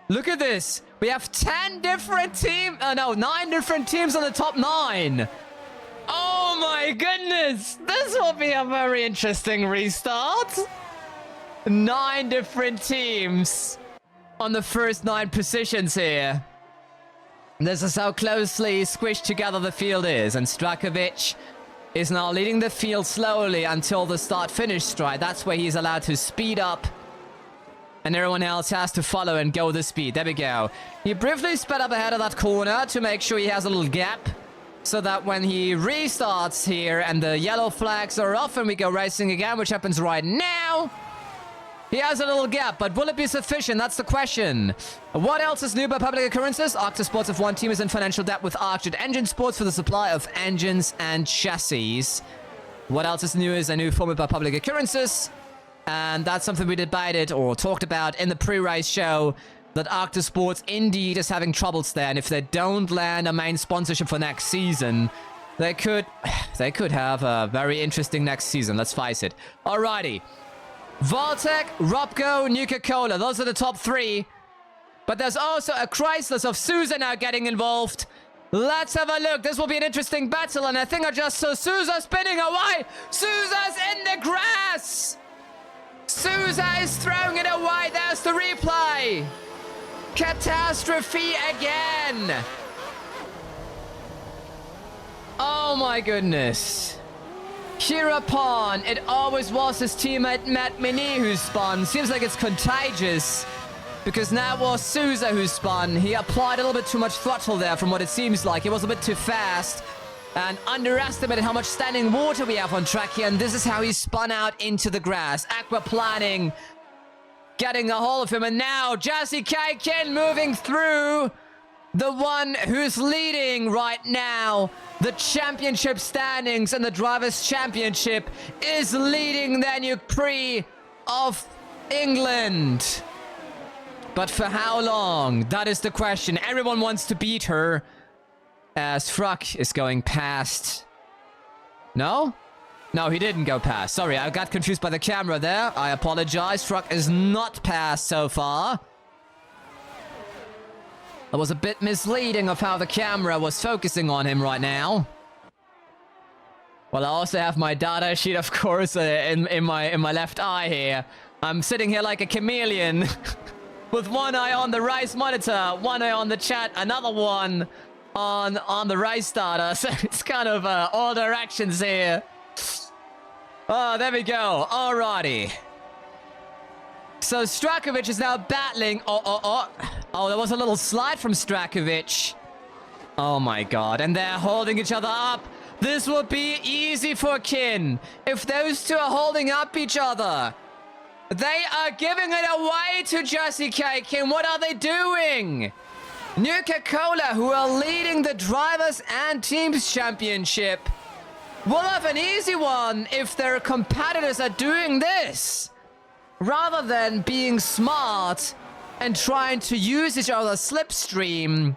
Look at this. We have 10 different teams. 9 different teams on the top 9. Oh my goodness. This will be a very interesting restart. 9 different teams on the first 9 positions here. This is how closely squished together the field is. And Strakovic is now leading the field slowly until the start-finish stride. That's where he's allowed to speed up. And everyone else has to follow and go the speed. There we go. He briefly sped up ahead of that corner to make sure he has a little gap. So that when he restarts here and the yellow flags are off and we go racing again, which happens right now, he has a little gap. But will it be sufficient? That's the question. What else is new by public occurrences? Arctic Sports F1 team is in financial debt with Arctic Engine Sports for the supply of engines and chassis. What else is new is a new format by public occurrences. And that's something we debated or talked about in the pre-race show, that Arctic Sports indeed is having troubles there. And if they don't land a main sponsorship for next season, they could have a very interesting next season. Let's face it. Alrighty. Voltec, Robco, Nuka-Cola. Those are the top 3. But there's also a crisis of Sousa now getting involved. Let's have a look. This will be an interesting battle, and I think I just saw Sousa spinning away. Sousa's in the grass. Sousa is throwing it away. There's the replay. Catastrophe again. Oh my goodness. Hereupon, it always was his teammate Matt Mini who spun. Seems like it's contagious. Because now it was Sousa who spun. He applied a little bit too much throttle there from what it seems like. He was a bit too fast. And underestimated how much standing water we have on track here. And this is how he spun out into the grass. Aquaplaning. Getting a hold of him. And now Jesse Kaikin moving through. The one who's leading right now the championship standings and the Drivers' Championship is leading the Nuke Prix of England. But for how long? That is the question. Everyone wants to beat her. As Fruck is going past. No? No, he didn't go past. Sorry, I got confused by the camera there. I apologize. Fruck is not past so far. That was a bit misleading of how the camera was focusing on him right now. Well, I also have my data sheet, of course, in my left eye here. I'm sitting here like a chameleon. With one eye on the race monitor, one eye on the chat, another one on the race data. So it's kind of all directions here. Oh, there we go. Alrighty. So Strakovic is now battling. Oh, there was a little slide from Strakovic. Oh my god. And they're holding each other up. This will be easy for Kin. If those two are holding up each other. They are giving it away to Jesse Kin. What are they doing? Nuka-Cola, who are leading the Drivers and Teams Championship, will have an easy one if their competitors are doing this. Rather than being smart and trying to use each other's slipstream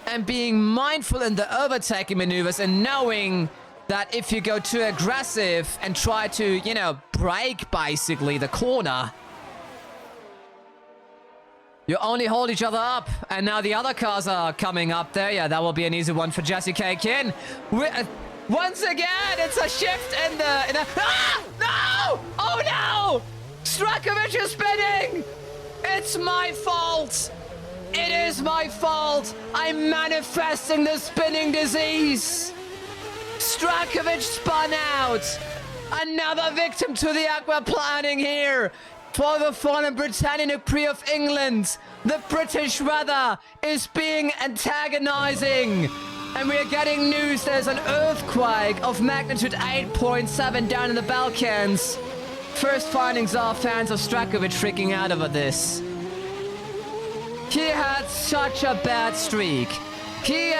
and being mindful in the overtaking maneuvers and knowing that if you go too aggressive and try to, you know, break basically the corner, you only hold each other up. And now the other cars are coming up there. Yeah, that will be an easy one for Jesse Kin. Once again, it's a shift in the... Ah! No! Oh no! Strakovic is spinning! It's my fault! It is my fault! I'm manifesting the spinning disease! Strakovic spun out! Another victim to the aquaplaning here! For the fallen BRITANNIA Nuke Prix of England! The British weather is being antagonizing! And we are getting news there's an earthquake of magnitude 8.7 down in the Balkans. First findings are fans of Strakovic freaking out over this. He had such a bad streak. He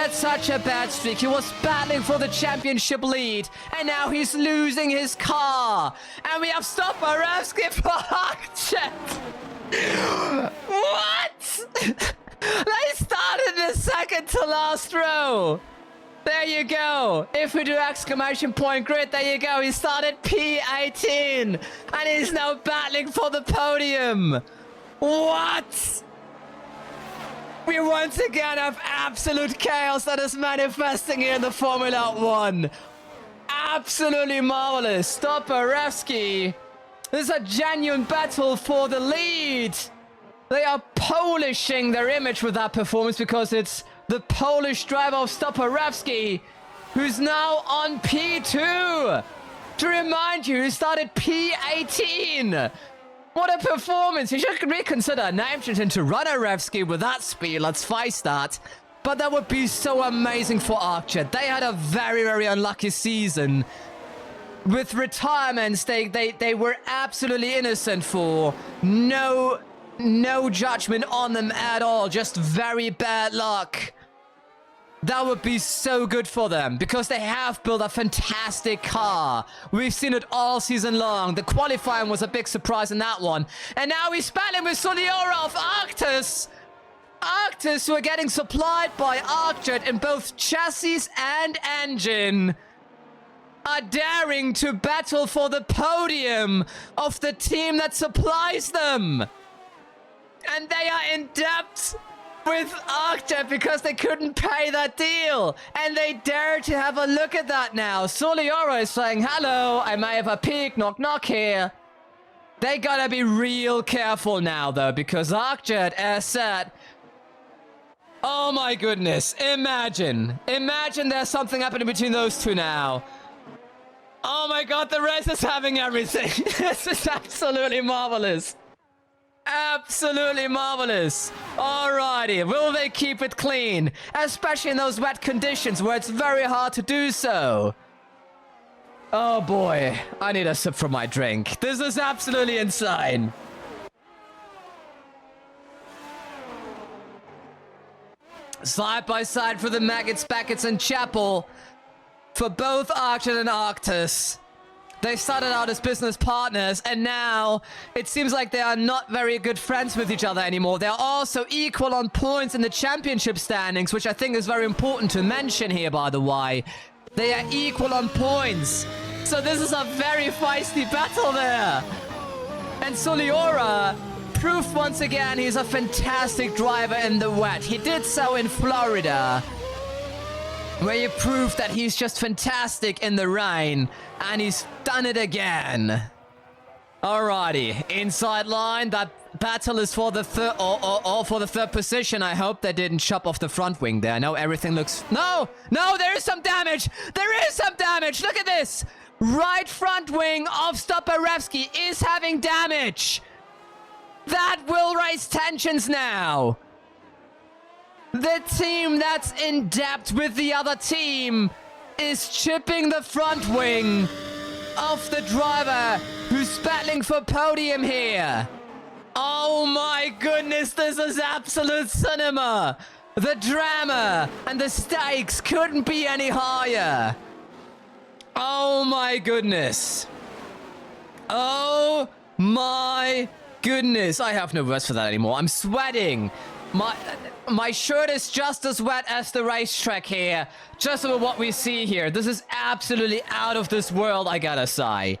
was battling for the championship lead. And now he's losing his car. And we have Stop for Archet. What? They started the second to last row. There you go. If we do exclamation point grid, there you go. He started P18 and he's now battling for the podium. What? We once again have absolute chaos that is manifesting here in the Formula 1. Absolutely marvelous. Stoparevsky. This is a genuine battle for the lead. They are polishing their image with that performance because it's the Polish driver of Stoparevsky who's now on P2. To remind you, he started P18. What a performance. You should reconsider a name change into Runarevsky with that speed. Let's face that. But that would be so amazing for Archet. They had a very, very unlucky season. With retirements, they were absolutely innocent for. No judgment on them at all. Just very bad luck. That would be so good for them because they have built a fantastic car. We've seen it all season long. The qualifying was a big surprise in that one. And now he's battling with Soliora of Arctis. Arctis, who are getting supplied by Arcjet in both chassis and engine, are daring to battle for the podium of the team that supplies them. And they are in debt with Arcjet because they couldn't pay that deal. And they dare to have a look at that now. Soliora is saying, hello, I may have a peek, knock knock here. They gotta be real careful now though, because Arcjet, as said, oh my goodness, imagine there's something happening between those two now. Oh my god, the race is having everything. This is absolutely marvelous. Absolutely marvelous. Alrighty, will they keep it clean? Especially in those wet conditions where it's very hard to do so. Oh boy, I need a sip from my drink. This is absolutely insane. Side by side for the Maggots, Backets, and Chapel. For both Arcjet and Arctis. They started out as business partners, and now it seems like they are not very good friends with each other anymore. They're also equal on points in the championship standings, which I think is very important to mention here, by the way. They are equal on points. So this is a very feisty battle there. And Soliora proved once again he's a fantastic driver in the wet. He did so in Florida, where he proved that he's just fantastic in the rain. And he's done it again. Alrighty, inside line. That battle is for the third, or for the third position. I hope they didn't chop off the front wing there. No, everything looks... No, there is some damage. There is some damage. Look at this. Right front wing of Stoparevsky is having damage. That will raise tensions now. The team that's in depth with the other team is chipping the front wing of the driver who's battling for podium here. Oh my goodness, this is absolute cinema. The drama and the stakes couldn't be any higher. Oh my goodness. Oh my goodness. I have no words for that anymore. I'm sweating. My shirt is just as wet as the racetrack here. Just about what we see here. This is absolutely out of this world, I gotta say.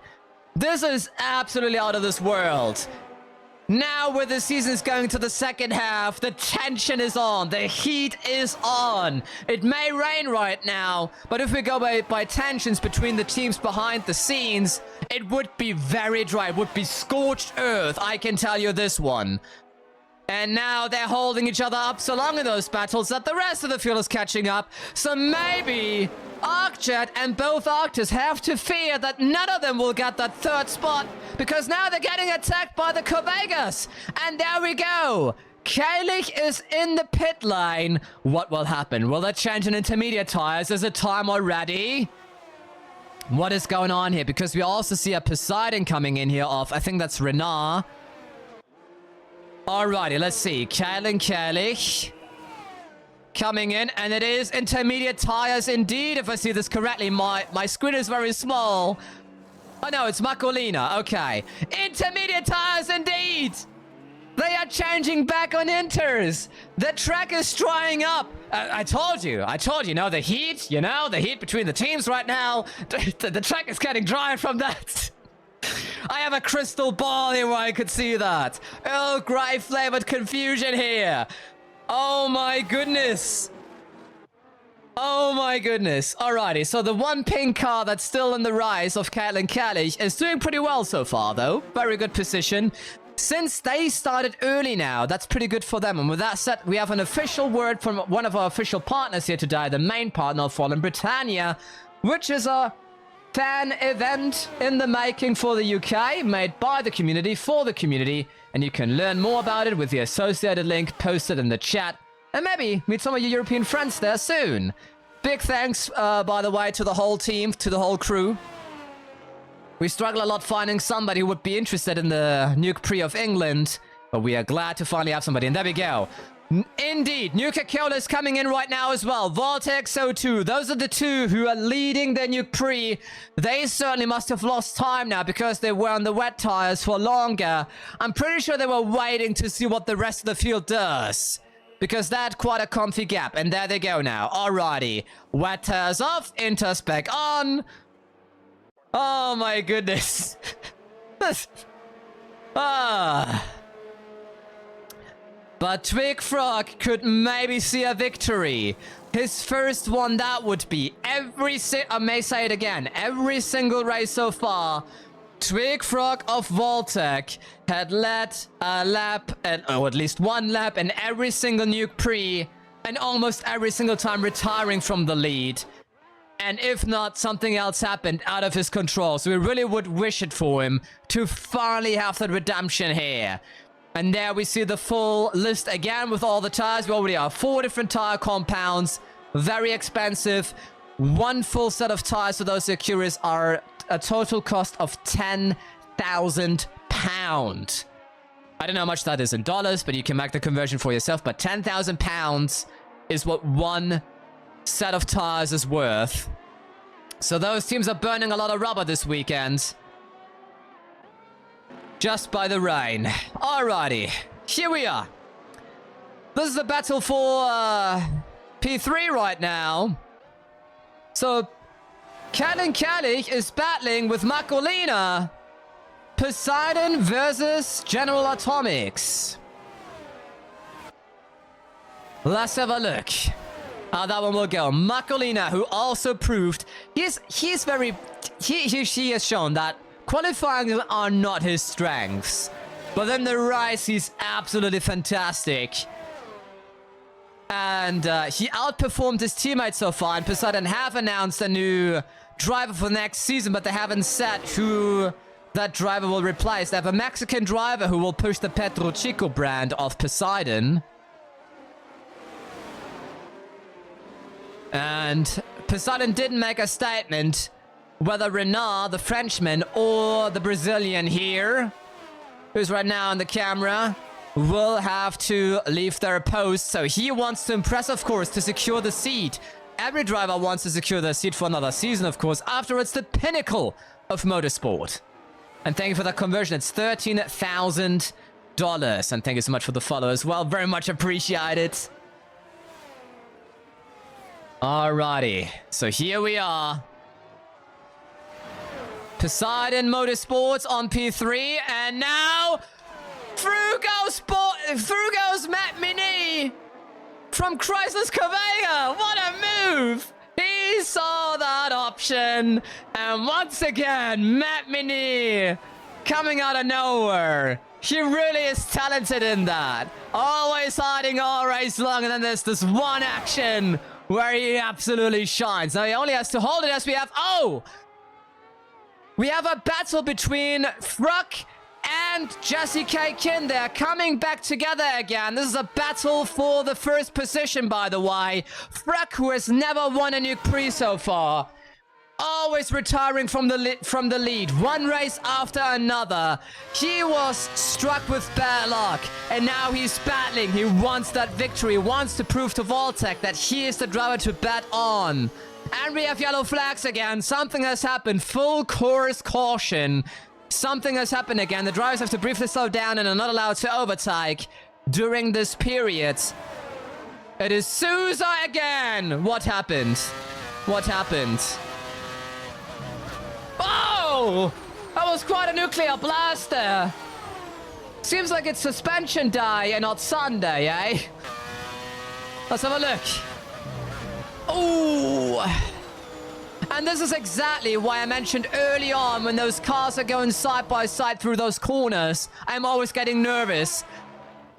This is absolutely out of this world. Now where the season is going to the second half, the tension is on. The heat is on. It may rain right now, but if we go by tensions between the teams behind the scenes, it would be very dry. It would be scorched earth, I can tell you this one. And now they're holding each other up so long in those battles that the rest of the field is catching up. So maybe Arcjet and both Arctis have to fear that none of them will get that third spot, because now they're getting attacked by the Corvegas. And there we go. Keilich is in the pit lane. What will happen? Will they change in intermediate tires? Is it time already? What is going on here? Because we also see a Poseidon coming in here off. I think that's Renard. Alrighty, let's see. Keilich coming in, and it is intermediate tires indeed, if I see this correctly. My screen is very small. Oh no, it's Macolina. Okay. Intermediate tires indeed. They are changing back on inters. The track is drying up. I told you, the heat between the teams right now. The track is getting drier from that. I have a crystal ball here where I could see that. Earl Grey flavored confusion here. Oh my goodness. Oh my goodness. Alrighty, so the one pink car that's still in the rise of Caitlin Keilich is doing pretty well so far, though. Very good position. Since they started early now, that's pretty good for them. And with that said, we have an official word from one of our official partners here today, the main partner of Fallen Britannia, which is a fan event in the making for the UK, made by the community for the community, and you can learn more about it with the associated link posted in the chat, and maybe meet some of your European friends there soon. Big thanks, by the way, to the whole team, to the whole crew. We struggle a lot finding somebody who would be interested in the Nuke Prix of England, but we are glad to finally have somebody, and there we go. Indeed, Nuka-Cola is coming in right now as well. Vortex O2, those are the two who are leading the Nuke Prix. They certainly must have lost time now because they were on the wet tires for longer. I'm pretty sure they were waiting to see what the rest of the field does, because they had quite a comfy gap. And there they go now. Alrighty, wet tires off, inters back on. Oh my goodness. But Twig Frog could maybe see a victory. His first one, that would be. I may say it again. Every single race so far, Twig Frog of Voltec had led a lap, or at least one lap in every single Nuke Prix, and almost every single time retiring from the lead. And if not, something else happened out of his control. So we really would wish it for him to finally have that redemption here. And there we see the full list again with all the tires. We already have 4 different tire compounds. Very expensive. One full set of tires for those who are curious are a total cost of £10,000. I don't know how much that is in dollars, but you can make the conversion for yourself. But £10,000 is what one set of tires is worth. So those teams are burning a lot of rubber this weekend. Just by the rain. Alrighty, here we are. This is the battle for P3 right now. So, Kalin Kalik is battling with Makolina. Poseidon versus General Atomics. Let's have a look how that one will go. Makolina, who also proved he has shown that qualifying are not his strengths. But then the race, he's absolutely fantastic. And he outperformed his teammates so far. And Poseidon have announced a new driver for next season, but they haven't said who that driver will replace. They have a Mexican driver who will push the Petro Chico brand of Poseidon. And Poseidon didn't make a statement whether Renard, the Frenchman, or the Brazilian here, who's right now on the camera, will have to leave their post. So he wants to impress, of course, to secure the seat. Every driver wants to secure their seat for another season, of course. After it's the pinnacle of motorsport. And thank you for that conversion. It's $13,000. And thank you so much for the follow as well. Very much appreciated. Alrighty. So here we are. Poseidon Motorsports on P3, and now Frugo's Matt Mini from Chrysler's Cavega. What a move! He saw that option, and once again, Matt Mini coming out of nowhere. He really is talented in that. Always hiding all race long, and then there's this one action where he absolutely shines. Now he only has to hold it as we have... Oh! We have a battle between Fruck and Jesse K. Kin. They're coming back together again. This is a battle for the first position, by the way. Fruck, who has never won a Nuke Prix so far, always retiring from the lead, one race after another. He was struck with bad luck, and now he's battling. He wants that victory, wants to prove to Voltec that he is the driver to bet on. And we have yellow flags again. Something has happened. Full course caution. Something has happened again. The drivers have to briefly slow down and are not allowed to overtake during this period. It is Sousa again. What happened? What happened? Oh! That was quite a nuclear blast there. Seems like it's suspension day and not Sunday, eh? Let's have a look. Oh! And this is exactly why I mentioned early on, when those cars are going side by side through those corners, I'm always getting nervous.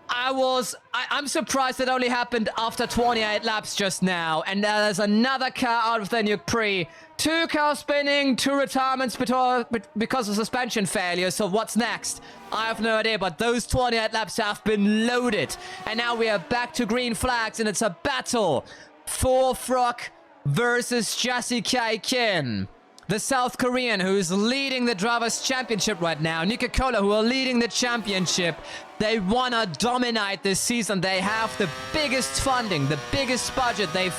I'm surprised it only happened after 28 laps just now. And there's another car out of the Nuke Prix. 2 cars spinning, 2 retirements because of suspension failure. So what's next? I have no idea, but those 28 laps have been loaded. And now we are back to green flags, and it's a battle for Fruck versus Jesse K. Kin, the South Korean who's leading the Drivers' Championship right now. Nuka-Cola, who are leading the championship. They want to dominate this season. They have the biggest funding, the biggest budget they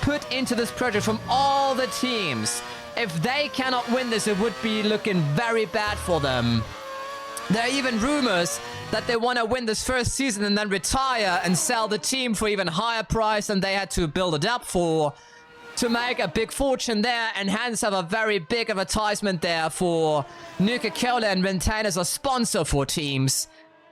put into this project from all the teams. If they cannot win this, it would be looking very bad for them. There are even rumors that they want to win this first season and then retire and sell the team for even higher price than they had to build it up for, to make a big fortune there, and hence have a very big advertisement there for Nuka-Cola and maintain as a sponsor for teams.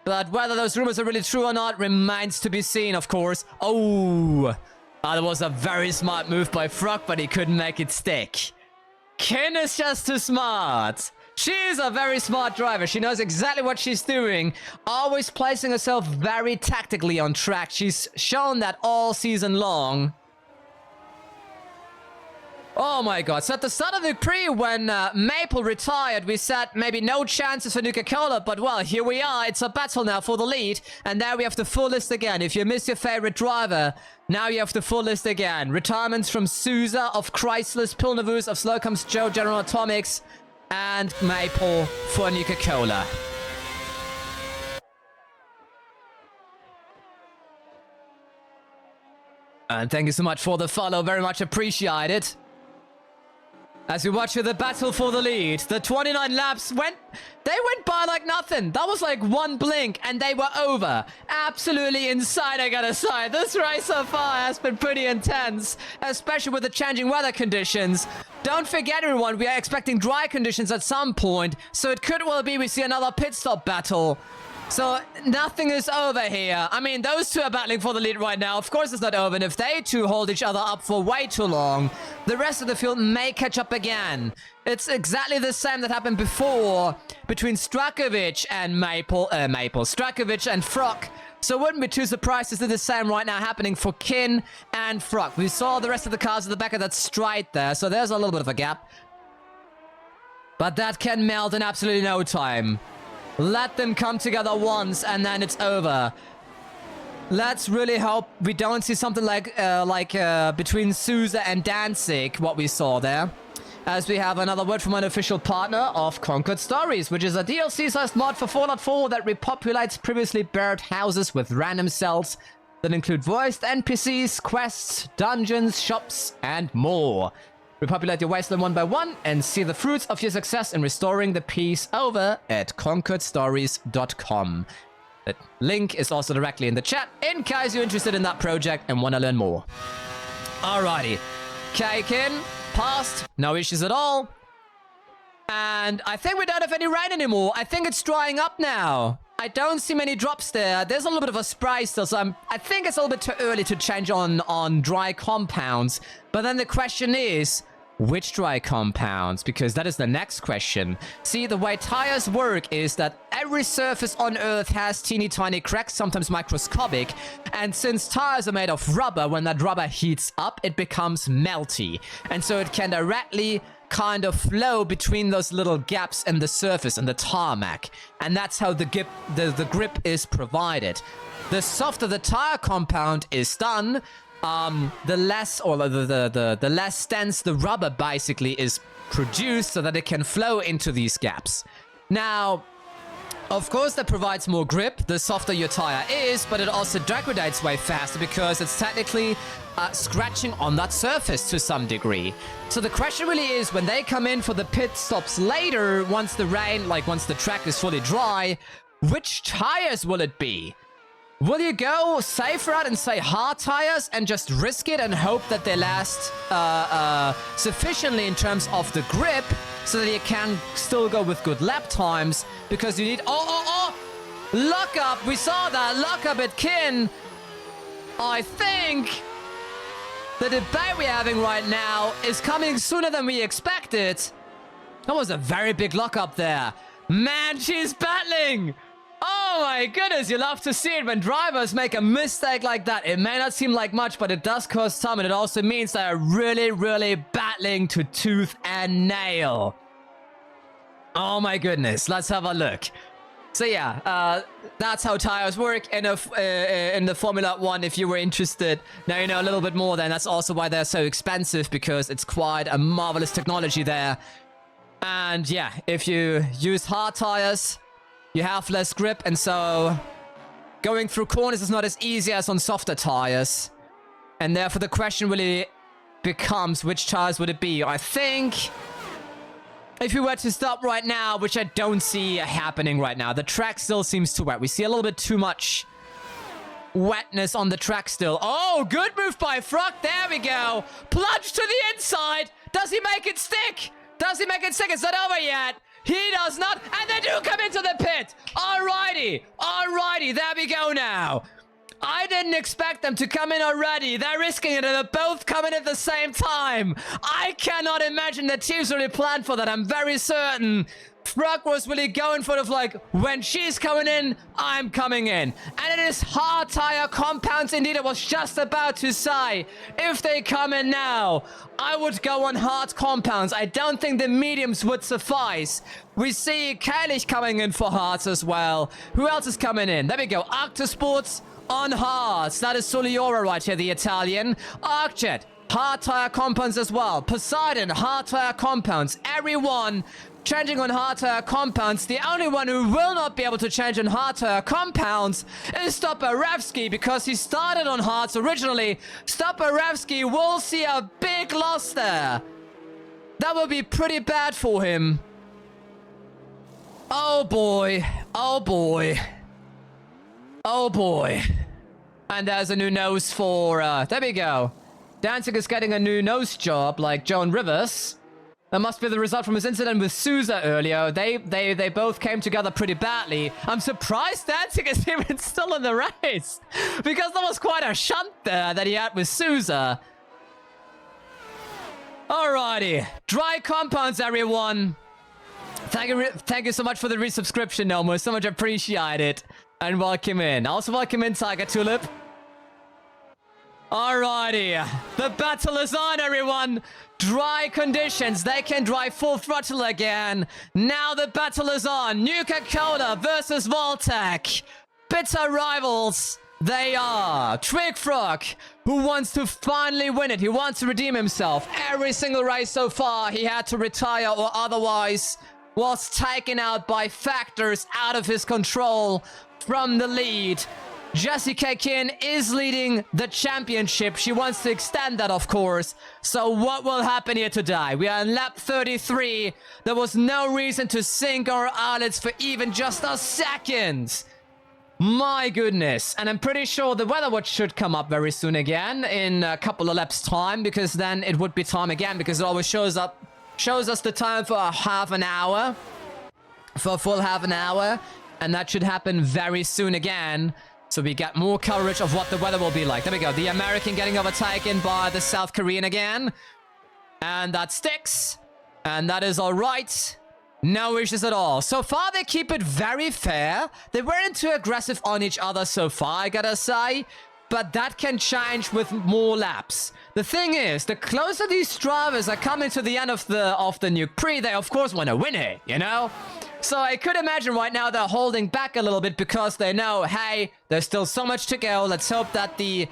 But whether those rumors are really true or not remains to be seen, of course. Oh, that was a very smart move by Frog, but he couldn't make it stick. Kin is just too smart. She's a very smart driver. She knows exactly what she's doing, always placing herself very tactically on track. She's shown that all season long. Oh my god. So at the start of the Prix, when Maple retired, we said maybe no chances for Nuka-Cola, but well, here we are. It's a battle now for the lead, and there we have the full list again. If you miss your favorite driver, now you have the full list again. Retirements from Sousa, of Chrysler's, Pilnavus, of Slocum's, Joe, General Atomics, and Maple for Nuka-Cola. And thank you so much for the follow, very much appreciated. As we watch the battle for the lead, the 29 laps went by like nothing. That was like one blink and they were over. Absolutely insane, I gotta say. This race so far has been pretty intense, especially with the changing weather conditions. Don't forget, everyone, we are expecting dry conditions at some point, so it could well be we see another pit stop battle. So nothing is over here. I mean, those two are battling for the lead right now. Of course it's not over, and if they two hold each other up for way too long, the rest of the field may catch up again. It's exactly the same that happened before between Strakovic and Strakovic and Frog. So wouldn't be too surprised to see the same right now happening for Kin and Frog. We saw the rest of the cars at the back of that stride there, so there's a little bit of a gap. But that can melt in absolutely no time. Let them come together once, and then it's over. Let's really hope we don't see something like between Sousa and Danzig, what we saw there. As we have another word from an official partner of Concord Stories, which is a DLC-sized mod for Fallout 4 that repopulates previously buried houses with random cells that include voiced NPCs, quests, dungeons, shops, and more. Repopulate your wasteland one by one and see the fruits of your success in restoring the peace over at concordstories.com. The link is also directly in the chat in case you're interested in that project and want to learn more. Alrighty. Kaikin, passed, no issues at all. And I think we don't have any rain anymore. I think it's drying up now. I don't see many drops there. There's a little bit of a spray still, so I think it's a little bit too early to change on dry compounds. But then the question is, which dry compounds? Because that is the next question. See, the way tires work is that every surface on Earth has teeny tiny cracks, sometimes microscopic. And since tires are made of rubber, when that rubber heats up, it becomes melty. And so it can directly kind of flow between those little gaps in the surface and the tarmac. And that's how the grip is provided. The softer the tire compound is done, the less dense the rubber basically is produced so that it can flow into these gaps. Now, of course, that provides more grip the softer your tire is, but it also degrades way faster because it's technically scratching on that surface to some degree. So the question really is, when they come in for the pit stops later, once the track is fully dry, which tires will it be? Will you go safe route and say hard tires and just risk it and hope that they last sufficiently in terms of the grip so that you can still go with good lap times? Because you need... Lock up! We saw that! Lock up at Kin! I think the debate we're having right now is coming sooner than we expected. That was a very big lock up there. Man, she's battling! Oh my goodness, you love to see it when drivers make a mistake like that. It may not seem like much, but it does cost time, and it also means they are really, really battling to tooth and nail. Oh my goodness, let's have a look. So yeah, that's how tires work in the Formula 1, if you were interested. Now you know a little bit more then. That's also why they're so expensive, because it's quite a marvelous technology there. And yeah, if you use hard tires, you have less grip, and so going through corners is not as easy as on softer tires. And therefore the question really becomes, which tires would it be? I think if we were to stop right now, which I don't see happening right now, the track still seems too wet. We see a little bit too much wetness on the track still. Oh, good move by Frog. There we go. Plunge to the inside. Does he make it stick? Does he make it stick? It's not over yet. He does not, and they do come into the pit. Alrighty. Alrighty, there we go now. I didn't expect them to come in already. They're risking it and they're both coming at the same time. I cannot imagine the teams really planned for that. I'm very certain Frog was really going for it, like, when she's coming in, I'm coming in. And it is hard tire compounds indeed. I was just about to say, if they come in now, I would go on hard compounds. I don't think the mediums would suffice. We see Kailich coming in for hards as well. Who else is coming in? There we go. Arctosports on hards. That is Soliora right here, the Italian. Arcjet, hard tire compounds as well. Poseidon, hard tire compounds. Everyone changing on hard tire compounds. The only one who will not be able to change on hard tire compounds is Stoparevsky, because he started on hards originally. Stoparevsky will see a big loss there. That will be pretty bad for him. Oh boy. Oh boy. Oh boy. And there's a new nose for, there we go. Danzig is getting a new nose job like Joan Rivers. That must be the result from his incident with Sousa earlier. They both came together pretty badly. I'm surprised Danzig is even still in the race, because that was quite a shunt there that he had with Sousa. Alrighty. Dry compounds, everyone. Thank you so much for the resubscription, Nomo. So much appreciated. And welcome in. Also welcome in, Tiger Tulip. Alrighty. The battle is on, everyone. Dry conditions. They can drive full throttle again. Now the battle is on. Nuka-Cola versus Voltec. Bitter rivals. They are. Twig Frog, who wants to finally win it. He wants to redeem himself. Every single race so far, he had to retire or otherwise was taken out by factors out of his control from the lead. Jessie Kin is leading the championship. She wants to extend that, of course. So what will happen here today? We are in lap 33. There was no reason to sink our eyelids for even just a second. My goodness. And I'm pretty sure the weather watch should come up very soon again in a couple of laps time, because then it would be time again, because it always shows us the time for a half an hour, for a full half an hour. And that should happen very soon again. So we get more coverage of what the weather will be like. There we go. The American getting overtaken by the South Korean again. And that sticks. And that is all right. No issues at all. So far, they keep it very fair. They weren't too aggressive on each other so far, I gotta say. But that can change with more laps. The thing is, the closer these drivers are coming to the end of the Nuke Prix, they of course want to win it, you know? So I could imagine right now they're holding back a little bit because they know, hey, there's still so much to go. Let's hope that the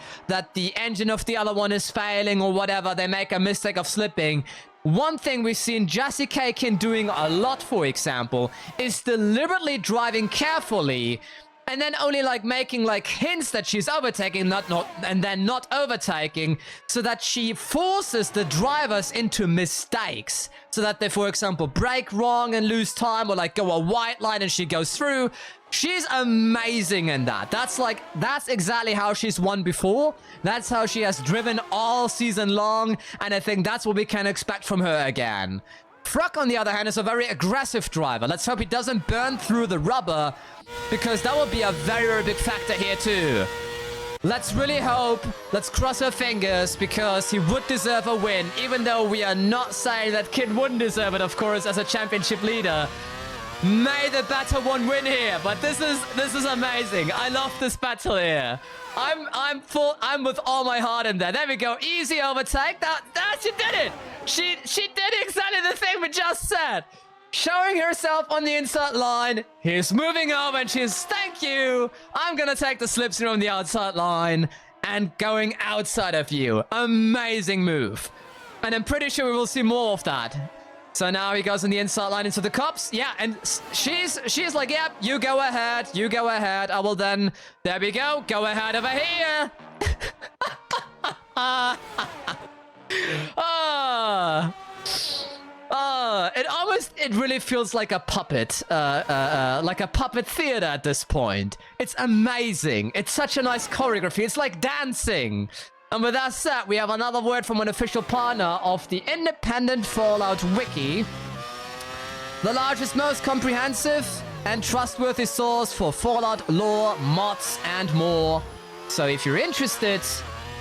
engine of the other one is failing or whatever. They make a mistake of slipping. One thing we've seen Jessie Kin doing a lot, for example, is deliberately driving carefully and then only like making like hints that she's overtaking, and then not overtaking, so that she forces the drivers into mistakes, so that they, for example, brake wrong and lose time, or like go a white line and she goes through. She's amazing in that. That's exactly how she's won before. That's how she has driven all season long, and I think that's what we can expect from her again. Frog, on the other hand, is a very aggressive driver. Let's hope he doesn't burn through the rubber, because that would be a very, very big factor here too. Let's really hope, let's cross our fingers, because he would deserve a win, even though we are not saying that Kid wouldn't deserve it, of course, as a championship leader. May the better one win here, but this is amazing. I love this battle here. I'm with all my heart in there. There we go. Easy overtake. That she did it. She did exactly the thing we just said. Showing herself on the inside line. He's moving over and she's, thank you. I'm gonna take the slipstream on the outside line and going outside of you. Amazing move. And I'm pretty sure we will see more of that. So now he goes on the inside line into the cops. Yeah, and she's like, yep, you go ahead. You go ahead. I will then, there we go. Go ahead over here. It really feels like a puppet, like a puppet theater at this point. It's amazing. It's such a nice choreography. It's like dancing. And with that said, we have another word from an official partner of the Independent Fallout Wiki. The largest, most comprehensive, and trustworthy source for Fallout lore, mods, and more. So if you're interested,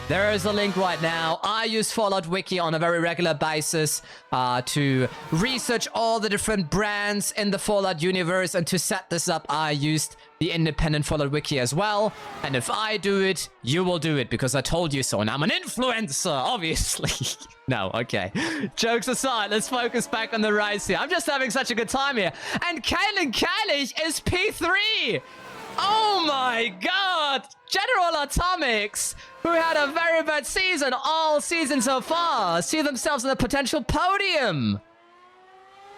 there is a link right now. I use Fallout Wiki on a very regular basis to research all the different brands in the Fallout universe, and to set this up, I used the independent Fallout Wiki as well. And if I do it, you will do it because I told you so, and I'm an influencer, obviously. No, okay. Jokes aside, let's focus back on the race here. I'm just having such a good time here. And Kaylin Kalish is P3! Oh my god! General Atomics, who had a very bad season all season so far, see themselves in a potential podium.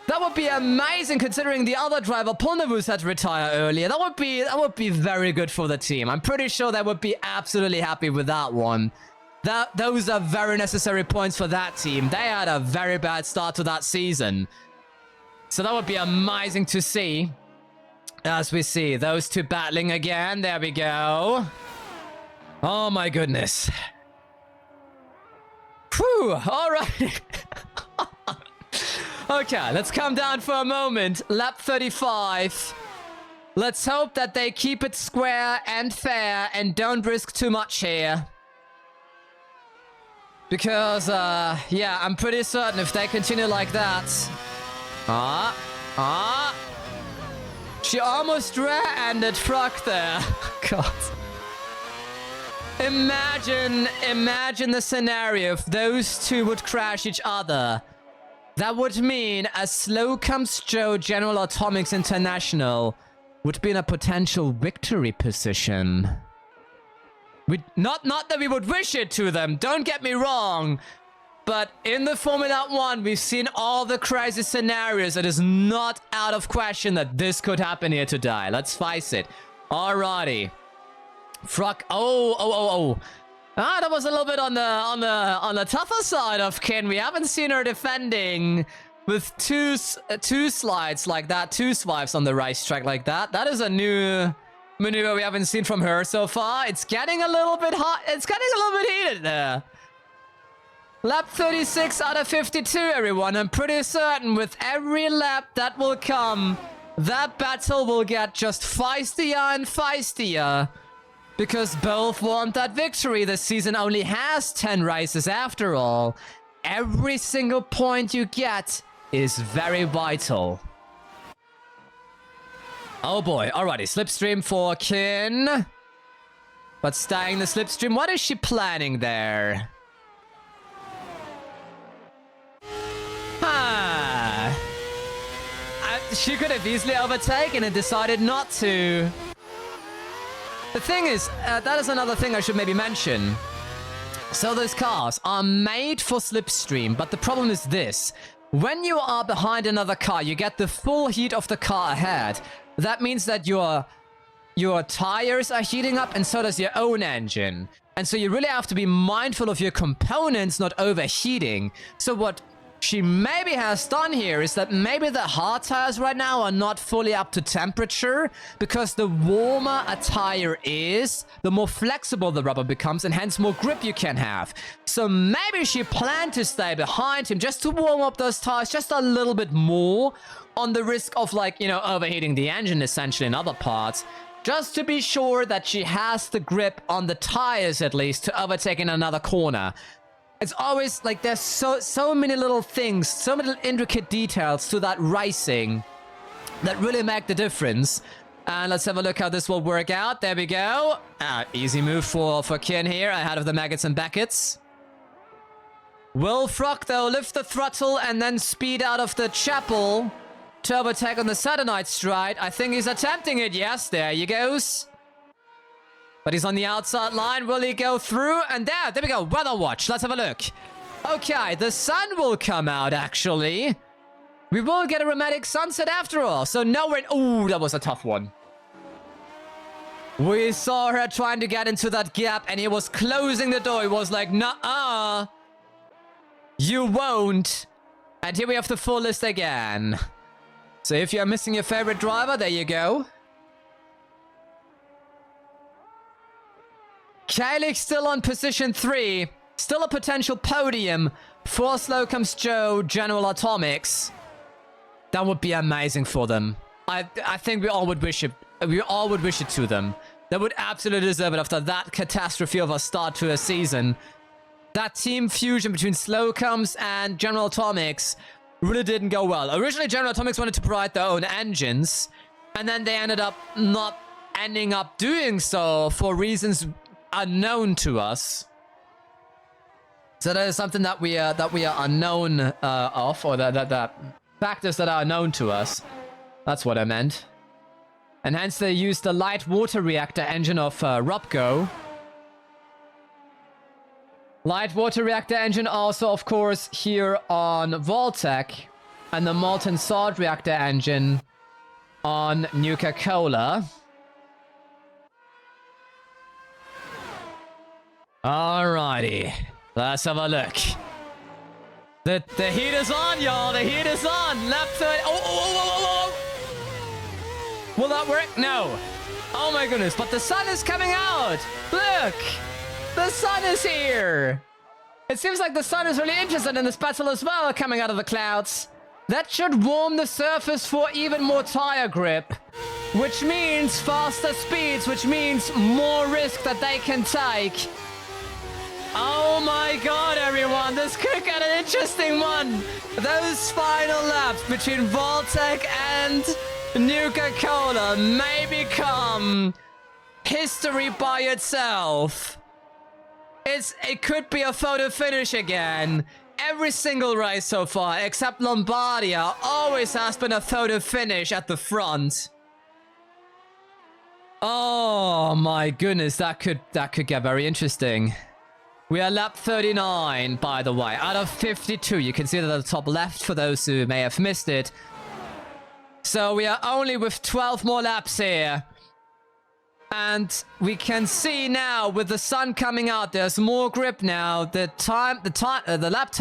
That would be amazing considering the other driver, Pulnavus, had retired earlier. That would be very good for the team. I'm pretty sure they would be absolutely happy with that one. Those are very necessary points for that team. They had a very bad start to that season. So that would be amazing to see. As we see those two battling again. There we go. Oh my goodness. Whew. All right. Okay, let's calm down for a moment. Lap 35. Let's hope that they keep it square and fair and don't risk too much here. Because, yeah, I'm pretty certain if they continue like that... She almost rear-ended Frog there. God. Imagine the scenario if those two would crash each other. That would mean a Slow Comes Joe General Atomics International would be in a potential victory position. Not that we would wish it to them, don't get me wrong. But in the Formula 1, we've seen all the crazy scenarios. It is not out of question that this could happen here today. Let's face it. Alrighty. Frog. Oh. That was a little bit on the tougher side of Kin. We haven't seen her defending with two slides like that, two swipes on the racetrack like that. That is a new maneuver we haven't seen from her so far. It's getting a little bit hot. It's getting a little bit heated there. Lap 36 out of 52, everyone. I'm pretty certain with every lap that will come, that battle will get just feistier and feistier. Because both want that victory. The season only has 10 races after all. Every single point you get is very vital. Oh boy. Alrighty. Slipstream for Kin. But staying in the slipstream. What is she planning there? She could have easily overtaken and decided not to. The thing is, that is another thing I should maybe mention. So those cars are made for slipstream, but the problem is this. When you are behind another car, you get the full heat of the car ahead. That means that your tires are heating up and so does your own engine. And so you really have to be mindful of your components not overheating. So what she maybe has done here is that maybe the hard tires right now are not fully up to temperature, because the warmer a tire is, the more flexible the rubber becomes and hence more grip you can have. So maybe she planned to stay behind him just to warm up those tires just a little bit more, on the risk of, like, you know, overheating the engine essentially in other parts, just to be sure that she has the grip on the tires at least to overtake in another corner. It's always like there's so many little things, so many intricate details to that racing that really make the difference. And let's have a look how this will work out. There we go. Easy move for Kin here, ahead of the Maggots and Beckets. Will Frog, though, lift the throttle and then speed out of the chapel to overtake on the Saturnite stride? I think he's attempting it. Yes, there he goes. But he's on the outside line. Will he go through? And there we go. Weather watch. Let's have a look. Okay, the sun will come out, actually. We will get a dramatic sunset after all. So no rain. Ooh, that was a tough one. We saw her trying to get into that gap, and he was closing the door. He was like, nuh-uh. You won't. And here we have the full list again. So if you're missing your favorite driver, there you go. Kalik still on position 3. Still a potential podium for Slow Comes Joe General Atomics. That would be amazing for them. I think we all would wish it. We all would wish it to them. They would absolutely deserve it after that catastrophe of a start to a season. That team fusion between Slocums and General Atomics really didn't go well. Originally, General Atomics wanted to provide their own engines, and then they ended up not ending up doing so for reasons unknown to us. So that is something that we are unknown of, or that factors that are unknown to us. That's what I meant. And hence they used the light water reactor engine of Robco. Light water reactor engine also, of course, here on Voltec, and the molten salt reactor engine on Nuka-Cola. Alrighty, let's have a look. The heat is on, y'all. The heat is on. Lap 30. Oh. Will that work? No. Oh my goodness, but the sun is coming out. Look. The sun is here! It seems like the sun is really interested in this battle as well, coming out of the clouds. That should warm the surface for even more tire grip. Which means faster speeds, which means more risk that they can take. Oh my god, everyone, this could get an interesting one. Those final laps between Voltec and Nuka-Cola may become history by itself. It could be a photo finish again. Every single race so far, except Lombardia, always has been a photo finish at the front. Oh my goodness, that could get very interesting. We are lap 39, by the way, out of 52. You can see that at the top left for those who may have missed it. So we are only with 12 more laps here. And we can see now with the sun coming out, there's more grip now. The lap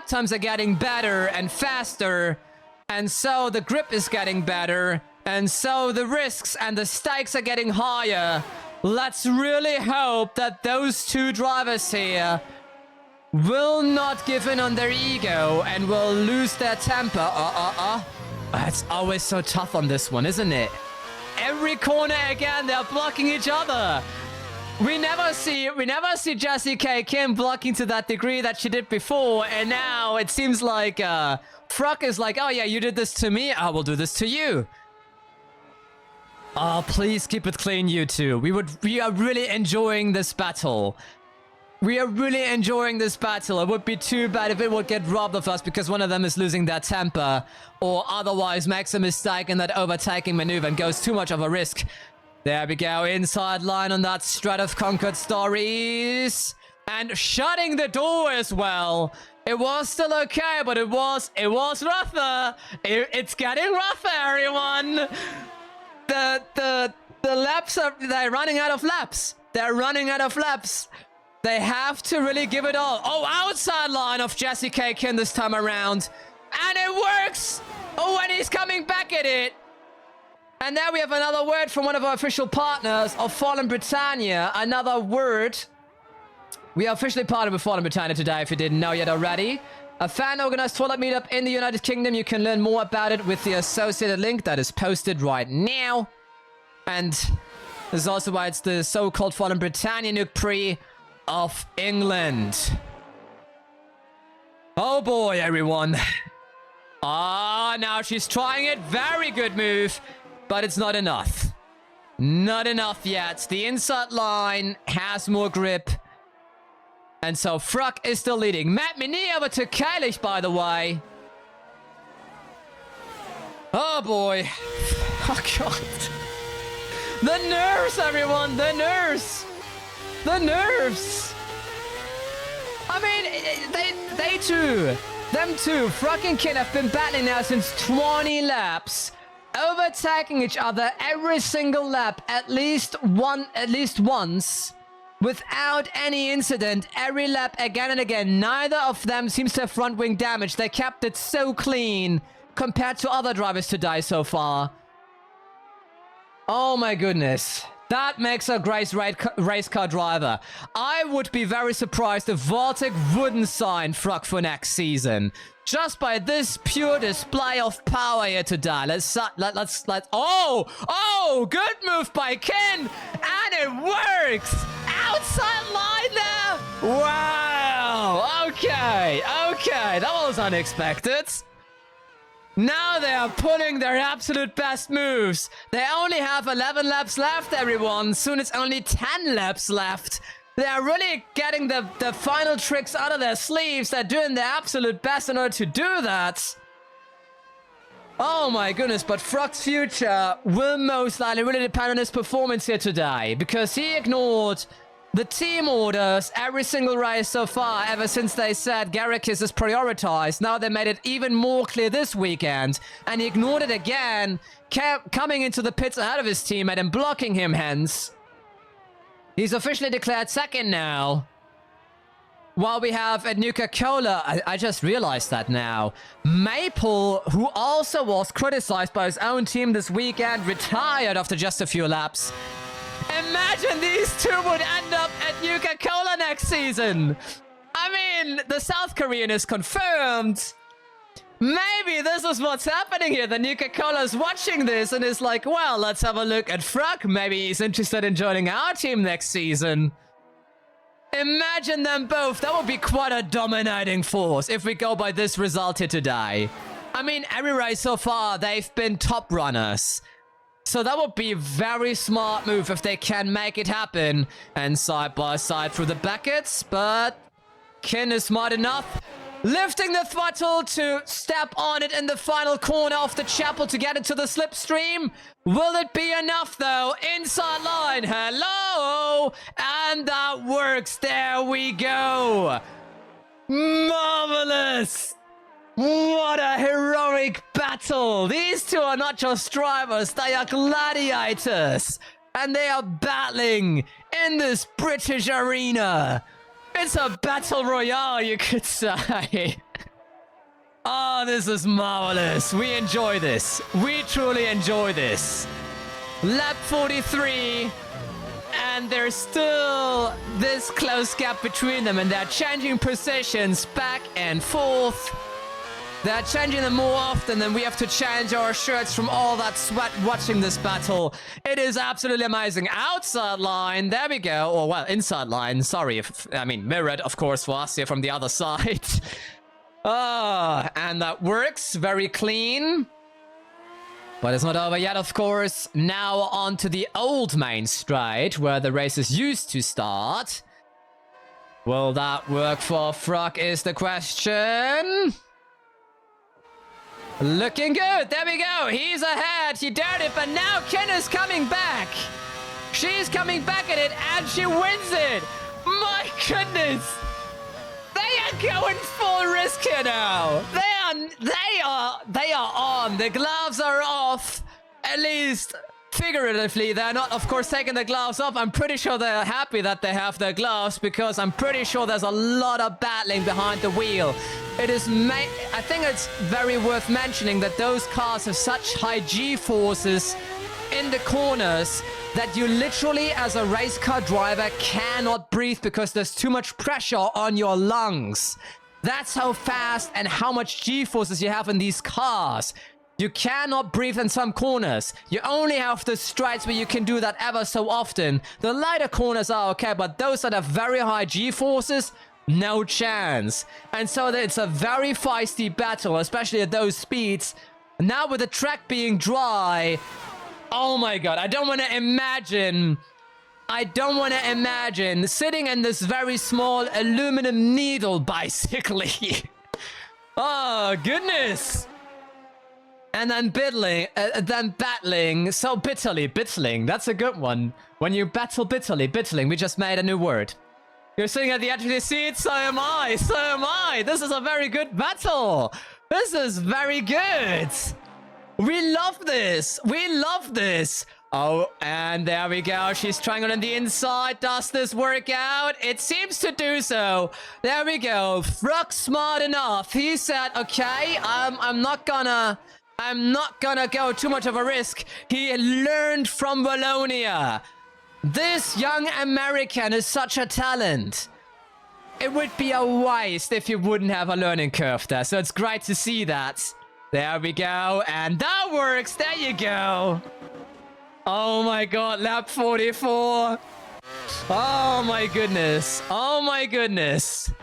times are getting better and faster, and so the grip is getting better, and so the risks and the stakes are getting higher. Let's really hope that those two drivers here will not give in on their ego and will lose their temper. It's always so tough on this one, isn't it? Every corner again, they're blocking each other. We never see Jessie K. Kim blocking to that degree that she did before, and now it seems like Fruck is like, oh yeah, you did this to me, I will do this to you. Oh, please keep it clean, you two. We are really enjoying this battle. We are really enjoying this battle. It would be too bad if it would get robbed of us because one of them is losing their temper or otherwise makes a mistake in that overtaking maneuver and goes too much of a risk. There we go. Inside line on that Strat of Concord Stories. And shutting the door as well. It was still okay, but it was rougher. It's getting rougher, everyone. The laps they're running out of laps. They're running out of laps. They have to really give it all. Oh, outside line of Jessie K. Kim this time around. And it works! Oh, and he's coming back at it. And now we have another word from one of our official partners of Fallen Britannia. Another word. We are officially partnered with Fallen Britannia today, if you didn't know yet already. A fan-organized toilet meetup in the United Kingdom. You can learn more about it with the associated link that is posted right now. And this is also why it's the so-called Fallen Britannia Nuke Prix of England. Oh boy, everyone. Now she's trying it. Very good move, but it's not enough. Not enough yet. The inside line has more grip. And so Fruck is still leading. Matt Mini over to Kailich, by the way. Oh boy. Oh god. The nerves, everyone. The nerves. The nerves! I mean, them two, Fruck and Kid have been battling now since 20 laps, overtaking each other every single lap, at least once, without any incident, every lap again and again. Neither of them seems to have front wing damage. They kept it so clean compared to other drivers to die so far. Oh my goodness. That makes a great race car driver. I would be very surprised if Vortic wouldn't sign Frog for next season. Just by this pure display of power here today. Let's oh, good move by Ken, and it works. Outside line there. Wow. Okay, that was unexpected. Now they are pulling their absolute best moves. They only have 11 laps left, everyone. Soon it's only 10 laps left. They are really getting the final tricks out of their sleeves. They're doing their absolute best in order to do that. Oh my goodness, but Frog's future will most likely really depend on his performance here today. Because he ignored the team orders every single race so far, ever since they said Garricus is prioritized. Now they made it even more clear this weekend, and he ignored it again, coming into the pits ahead of his teammate and blocking him hence. He's officially declared second now. While we have at Nuka-Cola, I just realized that now. Maple, who also was criticized by his own team this weekend, retired after just a few laps. Imagine these two would end up at Nuka-Cola next season. I mean, the South Korean is confirmed. Maybe this is what's happening here. The Nuka-Cola is watching this and is like, well, let's have a look at Frog. Maybe he's interested in joining our team next season. Imagine them both. That would be quite a dominating force if we go by this result here today. I mean, every race so far, they've been top runners. So that would be a very smart move if they can make it happen. And side by side through the buckets. But Kin is smart enough. Lifting the throttle to step on it in the final corner of the chapel to get into the slipstream. Will it be enough though? Inside line. Hello. And that works. There we go. Marvelous. What a heroic battle! These two are not just drivers, they are gladiators! And they are battling in this British arena! It's a battle royale, you could say! Oh, this is marvelous! We enjoy this! We truly enjoy this! Lap 43, and there's still this close gap between them, and they're changing positions back and forth. They're changing them more often than we have to change our shirts from all that sweat watching this battle. It is absolutely amazing. Outside line, there we go. Or, well, inside line. Sorry, I mean, mirrored, of course, for us here from the other side. And that works. Very clean. But it's not over yet, of course. Now on to the old main straight, where the races used to start. Will that work for Frog is the question. Looking good. There we go. He's ahead. He dared it, but now Ken is coming back. She's coming back at it, and she wins it. My goodness. They are going full risk here now. They are on. The gloves are off. At least figuratively, they're not, of course, taking the gloves off. I'm pretty sure they're happy that they have their gloves because I'm pretty sure there's a lot of battling behind the wheel. It is, I think it's very worth mentioning that those cars have such high G-forces in the corners that you literally, as a race car driver, cannot breathe because there's too much pressure on your lungs. That's how fast and how much G-forces you have in these cars. You cannot breathe in some corners. You only have the straights where you can do that ever so often. The lighter corners are okay, but those that have very high G-forces, no chance. And so it's a very feisty battle, especially at those speeds. Now with the track being dry, oh my god, I don't want to imagine sitting in this very small aluminum needle bicycling. Oh goodness. And then battling so bitterly, bittling. That's a good one. When you battle bitterly, bittling. We just made a new word. You're sitting at the edge of your seat, so am I, so am I. This is a very good battle. This is very good. We love this. We love this. Oh, and there we go. She's trying on the inside. Does this work out? It seems to do so. There we go. Frog smart enough. He said, okay, I'm not gonna go too much of a risk. He learned from Wallonia. This young American is such a talent. It would be a waste if you wouldn't have a learning curve there. So it's great to see that. There we go. And that works. There you go. Oh my god, lap 44. Oh my goodness. Oh my goodness.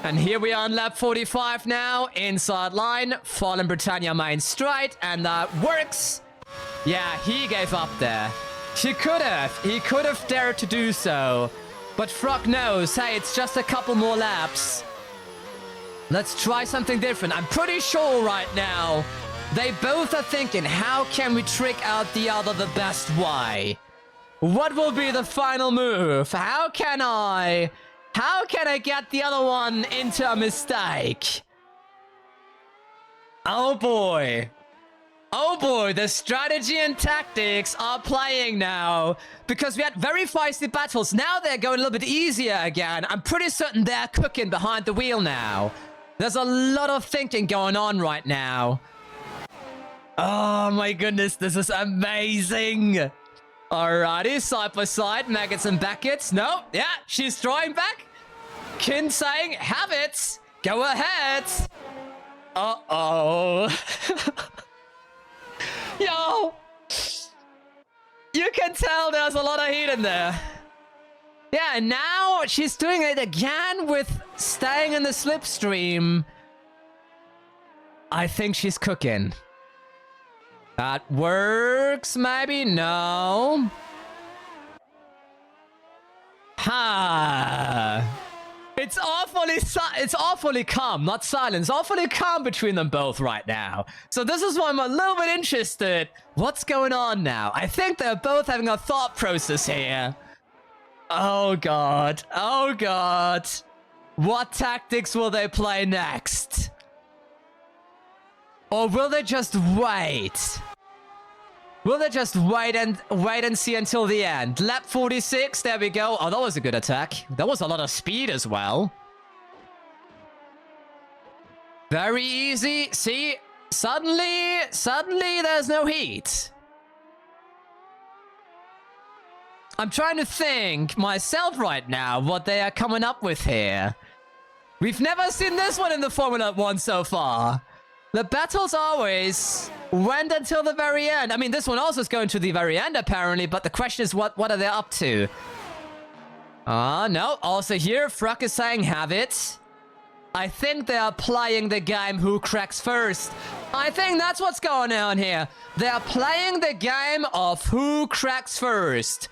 And here we are on lap 45 now. Inside line. Fallen Britannia main straight. And that works. Yeah, he gave up there. He could have. He could have dared to do so. But Frog knows, hey, it's just a couple more laps. Let's try something different. I'm pretty sure right now they both are thinking, how can we trick out the other the best way? What will be the final move? How can I get the other one into a mistake? Oh boy. Oh boy, the strategy and tactics are playing now. Because we had very feisty battles. Now they're going a little bit easier again. I'm pretty certain they're cooking behind the wheel now. There's a lot of thinking going on right now. Oh my goodness, this is amazing. Alrighty, side by side, maggots and backets. No, yeah, she's drawing back. Kin saying, have it. Go ahead. Uh-oh. Yo! You can tell there's a lot of heat in there. Yeah, and now she's doing it again with staying in the slipstream. I think she's cooking. That works, maybe? No. Ha! It's awfully calm, not silent. It's awfully calm between them both right now. So this is why I'm a little bit interested. What's going on now? I think they're both having a thought process here. Oh god. Oh god. What tactics will they play next? Or will they just wait? Will they just wait and see until the end? Lap 46, there we go. Oh, that was a good attack. That was a lot of speed as well. Very easy. See, suddenly there's no heat. I'm trying to think myself right now what they are coming up with here. We've never seen this one in the Formula 1 so far. The battles always went until the very end. I mean, this one also is going to the very end, apparently, but the question is, what are they up to? No. Also here, Fruck is saying, have it. I think they are playing the game who cracks first. I think that's what's going on here. They are playing the game of who cracks first.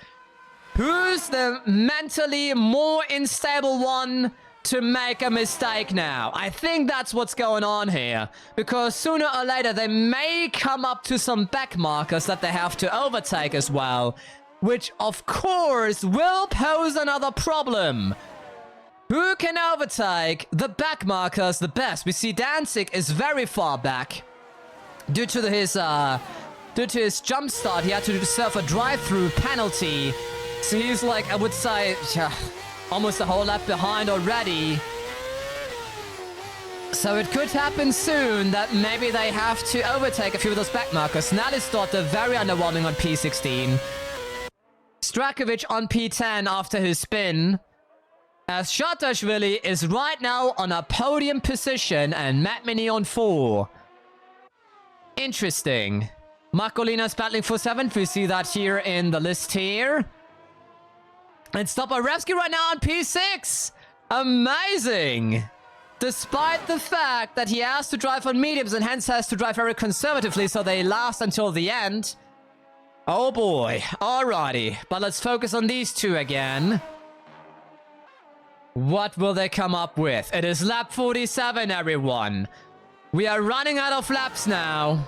Who's the mentally more unstable one to make a mistake now? I think that's what's going on here. Because sooner or later, they may come up to some backmarkers that they have to overtake as well. Which, of course, will pose another problem. Who can overtake the backmarkers the best? We see Danzig is very far back. Due to his jump start, he had to serve a drive-through penalty. So he's like, I would say, almost a whole lap behind already. So it could happen soon that maybe they have to overtake a few of those backmarkers. Nalisdotter very underwhelming on P16. Strakovic on P10 after his spin. As Shatashvili is right now on a podium position and Matt Mini on 4. Interesting. Marcolina's battling for 7th. We see that here in the list here. And Stoparevsky right now on P6. Amazing. Despite the fact that he has to drive on mediums and hence has to drive very conservatively so they last until the end. Oh boy. Alrighty. But let's focus on these two again. What will they come up with? It is lap 47, everyone. We are running out of laps now.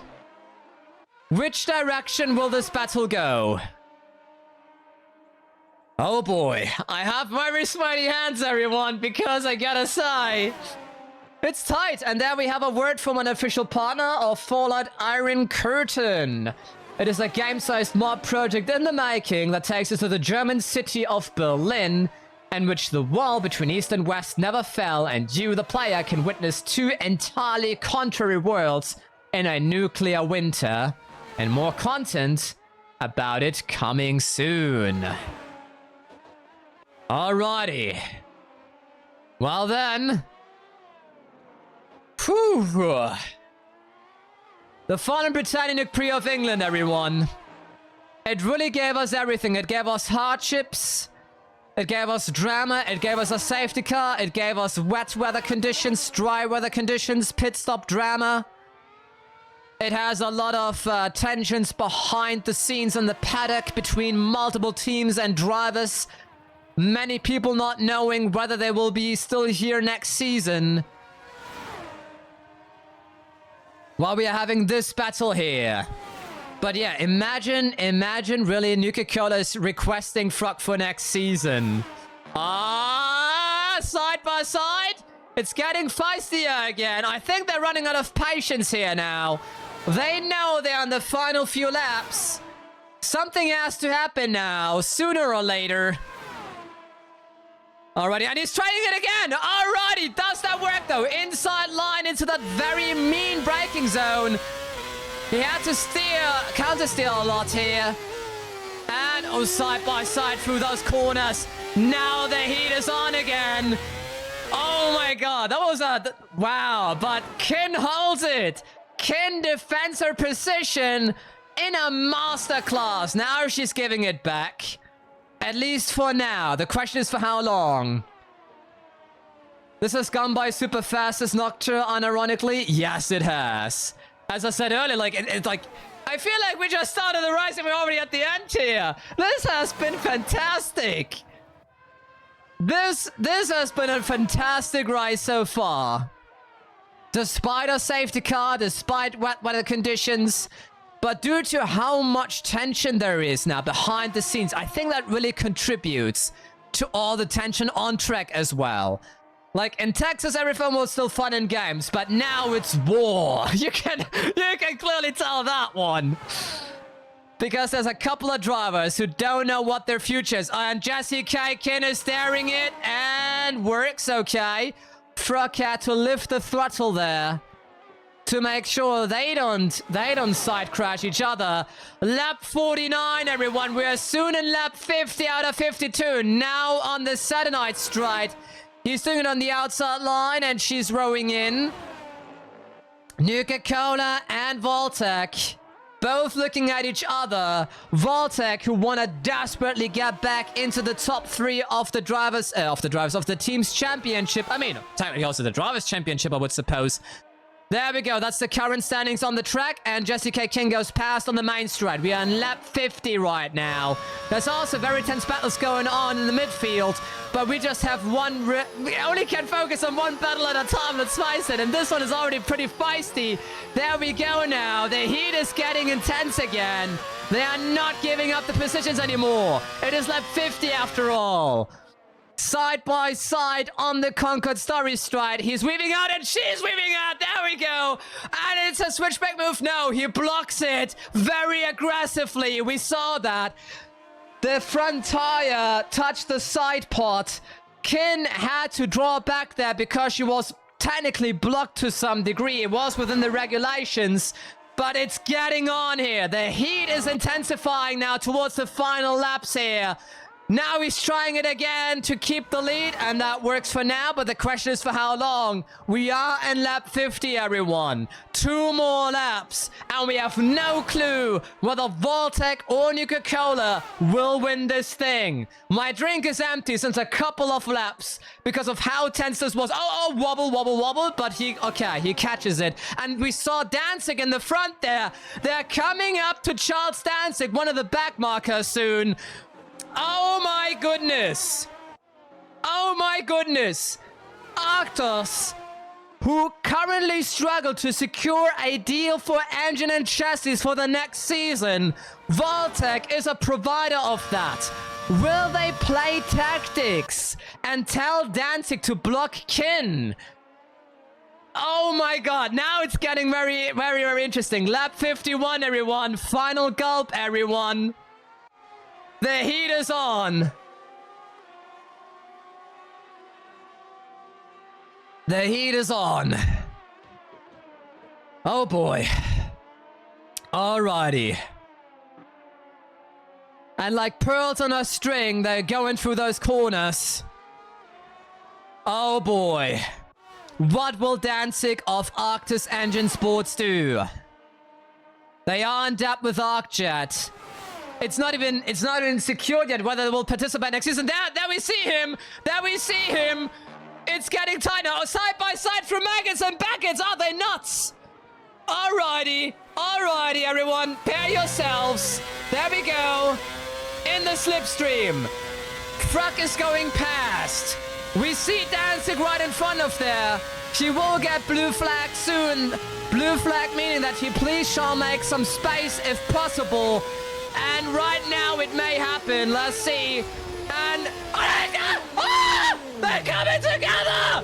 Which direction will this battle go? Oh boy, I have very sweaty hands, everyone, because I gotta say, it's tight. And there we have a word from an official partner of Fallout Iron Curtain. It is a game-sized mod project in the making that takes us to the German city of Berlin, in which the wall between East and West never fell, and you, the player, can witness two entirely contrary worlds in a nuclear winter. And more content about it coming soon. Alrighty. Well then. Whew. The final Britannia Nuke Prix of England, everyone. It really gave us everything. It gave us hardships. It gave us drama. It gave us a safety car. It gave us wet weather conditions, dry weather conditions, pit stop drama. It has a lot of tensions behind the scenes in the paddock between multiple teams and drivers. Many people not knowing whether they will be still here next season. While we are having this battle here. But yeah, imagine really Nuka-Cola is requesting Frog for next season. Side by side. It's getting feistier again. I think they're running out of patience here now. They know they're on the final few laps. Something has to happen now, sooner or later. Alrighty, and he's trying it again. Alrighty, does that work though? Inside line into that very mean braking zone. He had to counter steer a lot here. And side by side through those corners. Now the heat is on again. Oh my god, that was wow, but Kin holds it. Kin defends her position in a masterclass. Now she's giving it back. At least for now. The question is for how long. This has gone by super fast as Nocturne, unironically. Yes, it has. As I said earlier, like, it's like, I feel like we just started the race and we're already at the end here. This has been fantastic. This has been a fantastic race so far. Despite a safety car, despite wet weather conditions, but due to how much tension there is now behind the scenes, I think that really contributes to all the tension on track as well. Like, in Texas, everything was still fun and games, but now it's war. You can clearly tell that one. Because there's a couple of drivers who don't know what their future is. And Jesse K. Kin is steering it, and works okay. Frog had to lift the throttle there to make sure they don't side crash each other. Lap 49, everyone. We are soon in lap 50 out of 52. Now on the Saturday stride. He's doing it on the outside line, and she's rowing in. Nuka-Cola and Voltec, both looking at each other. Voltec, who want to desperately get back into the top 3 of the team's championship. I mean, technically also the drivers' championship, I would suppose. There we go. That's the current standings on the track. And Jesse K. King goes past on the main stride. We are in lap 50 right now. There's also very tense battles going on in the midfield. But we just have we only can focus on one battle at a time. Let's face it. And this one is already pretty feisty. There we go now. The heat is getting intense again. They are not giving up the positions anymore. It is lap 50 after all. Side by side on the Concord Story stride. He's weaving out and she's weaving out. There we go. And it's a switchback move. No, he blocks it very aggressively. We saw that. The front tire touched the side pot. Kin had to draw back there because she was technically blocked to some degree. It was within the regulations. But it's getting on here. The heat is intensifying now towards the final laps here. Now he's trying it again to keep the lead, and that works for now, but the question is for how long. We are in lap 50, everyone. 2 more laps, and we have no clue whether Voltec or Nuka-Cola will win this thing. My drink is empty since a couple of laps because of how tense this was. Oh, wobble, wobble, wobble, but he catches it. And we saw Danzig in the front there. They're coming up to Charles Danzig, one of the backmarkers soon. Oh my goodness. Oh my goodness. Arctos, who currently struggle to secure a deal for engine and chassis for the next season. Voltec is a provider of that. Will they play tactics and tell Danzig to block Kin? Oh my god, now it's getting very, very, very interesting. Lap 51, everyone. Final gulp, everyone. The heat is on. The heat is on. Oh boy. Alrighty. And like pearls on a string, they're going through those corners. Oh boy. What will Danzig of Arctis Engine Sports do? They aren't up with ArcJet. It's not even secured yet whether they will participate next season. There we see him. There we see him. It's getting tighter. Side by side from Maggots and Baggots. Are they nuts? Alrighty. Alrighty, everyone. Pair yourselves. There we go. In the slipstream. Fruck is going past. We see Danzig right in front of there. She will get blue flag soon. Blue flag meaning that he please shall make some space if possible. And right now it may happen. Let's see. And... Oh, they're coming together!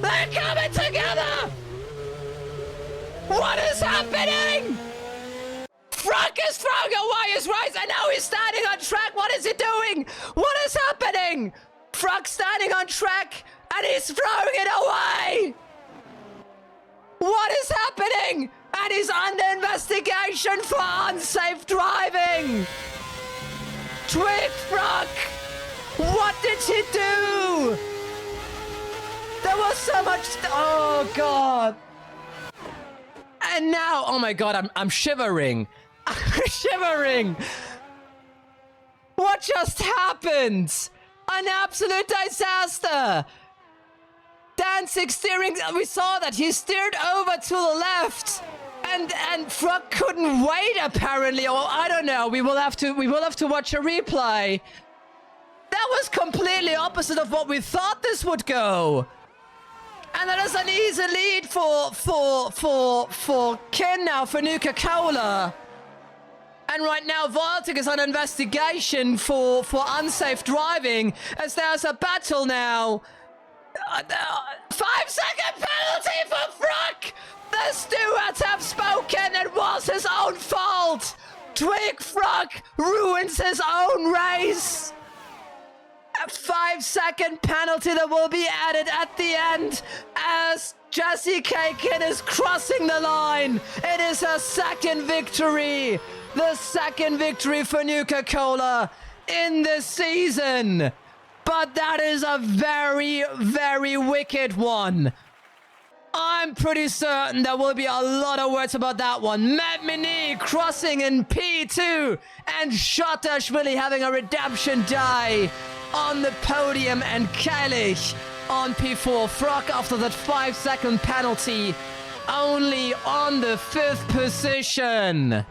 They're coming together! What is happening? Fruck is throwing away his race and now he's standing on track. What is he doing? What is happening? Fruck standing on track and he's throwing it away. What is happening? And he's under investigation for unsafe driving. Twig Fruck, what did he do? There was so much. Oh God. And now, oh my God, I'm shivering. I'm shivering. What just happened? An absolute disaster. Danzig steering, we saw that he steered over to the left, and Fruck couldn't wait apparently, or I don't know. We will have to watch a replay. That was completely opposite of what we thought this would go. And that is an easy lead for Ken now for Nuka-Cola. And right now, Voltic is on investigation for unsafe driving, as there's a battle now. 5-second penalty for Fruck! The stewards have spoken, it was his own fault! Twig Fruck ruins his own race! A 5-second penalty that will be added at the end as Jessie Kakin is crossing the line. It is her second victory. The second victory for Nuka-Cola in this season. But that is a very, very wicked one. I'm pretty certain there will be a lot of words about that one. Matt Mini crossing in P2 and Shotashvili having a redemption die on the podium and Kailich on P4. Fruck after that 5-second penalty only on the 5th position.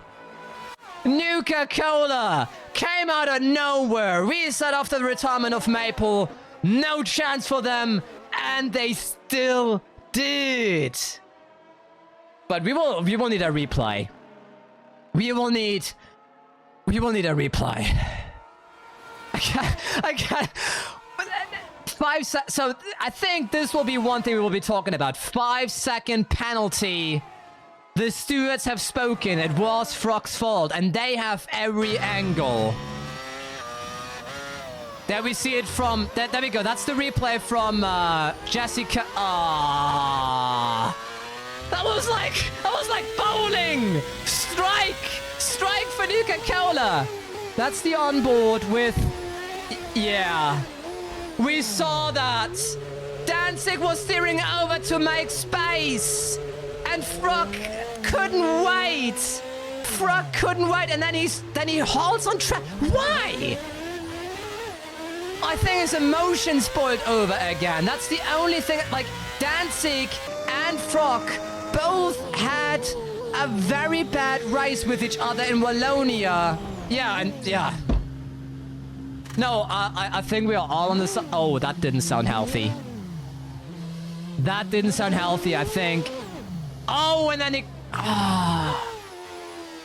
Nuka-Cola came out of nowhere. Reset after the retirement of Maple. No chance for them. And they still did. But we will need a replay. We will need a replay. I can't. So I think this will be one thing we will be talking about. 5-second penalty. The stewards have spoken. It was Fruck's fault, and they have every angle. There we see it from. There we go. That's the replay from Jessica. That was like bowling. Strike for Nuka-Cola. That's the onboard with. Yeah, we saw that. Danzig was steering over to make space. And Fruck couldn't wait. Fruck couldn't wait, and then he halts on track. Why? I think his emotions spoiled over again. That's the only thing. Like Danzig and Fruck both had a very bad race with each other in Wallonia. Yeah. No, I think we are all on the side. Oh, that didn't sound healthy. That didn't sound healthy, I think. Oh, and then it...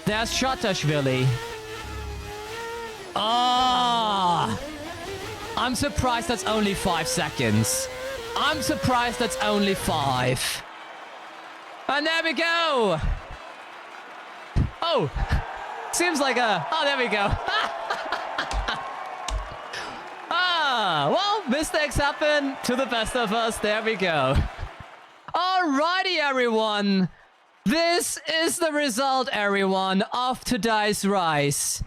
There's Shotashvili. I'm surprised that's only 5 seconds. I'm surprised that's only 5. And there we go. Oh, seems like a... Oh, there we go. Well, mistakes happen to the best of us. There we go. Alrighty, everyone. This is the result, everyone, of today's race.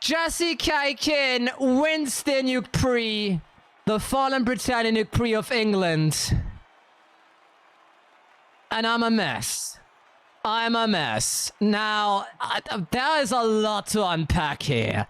Jesse Kaikin wins the Nuke Prix, the fallen Britannia Nuke Prix of England. And I'm a mess. I'm a mess. Now, there is a lot to unpack here.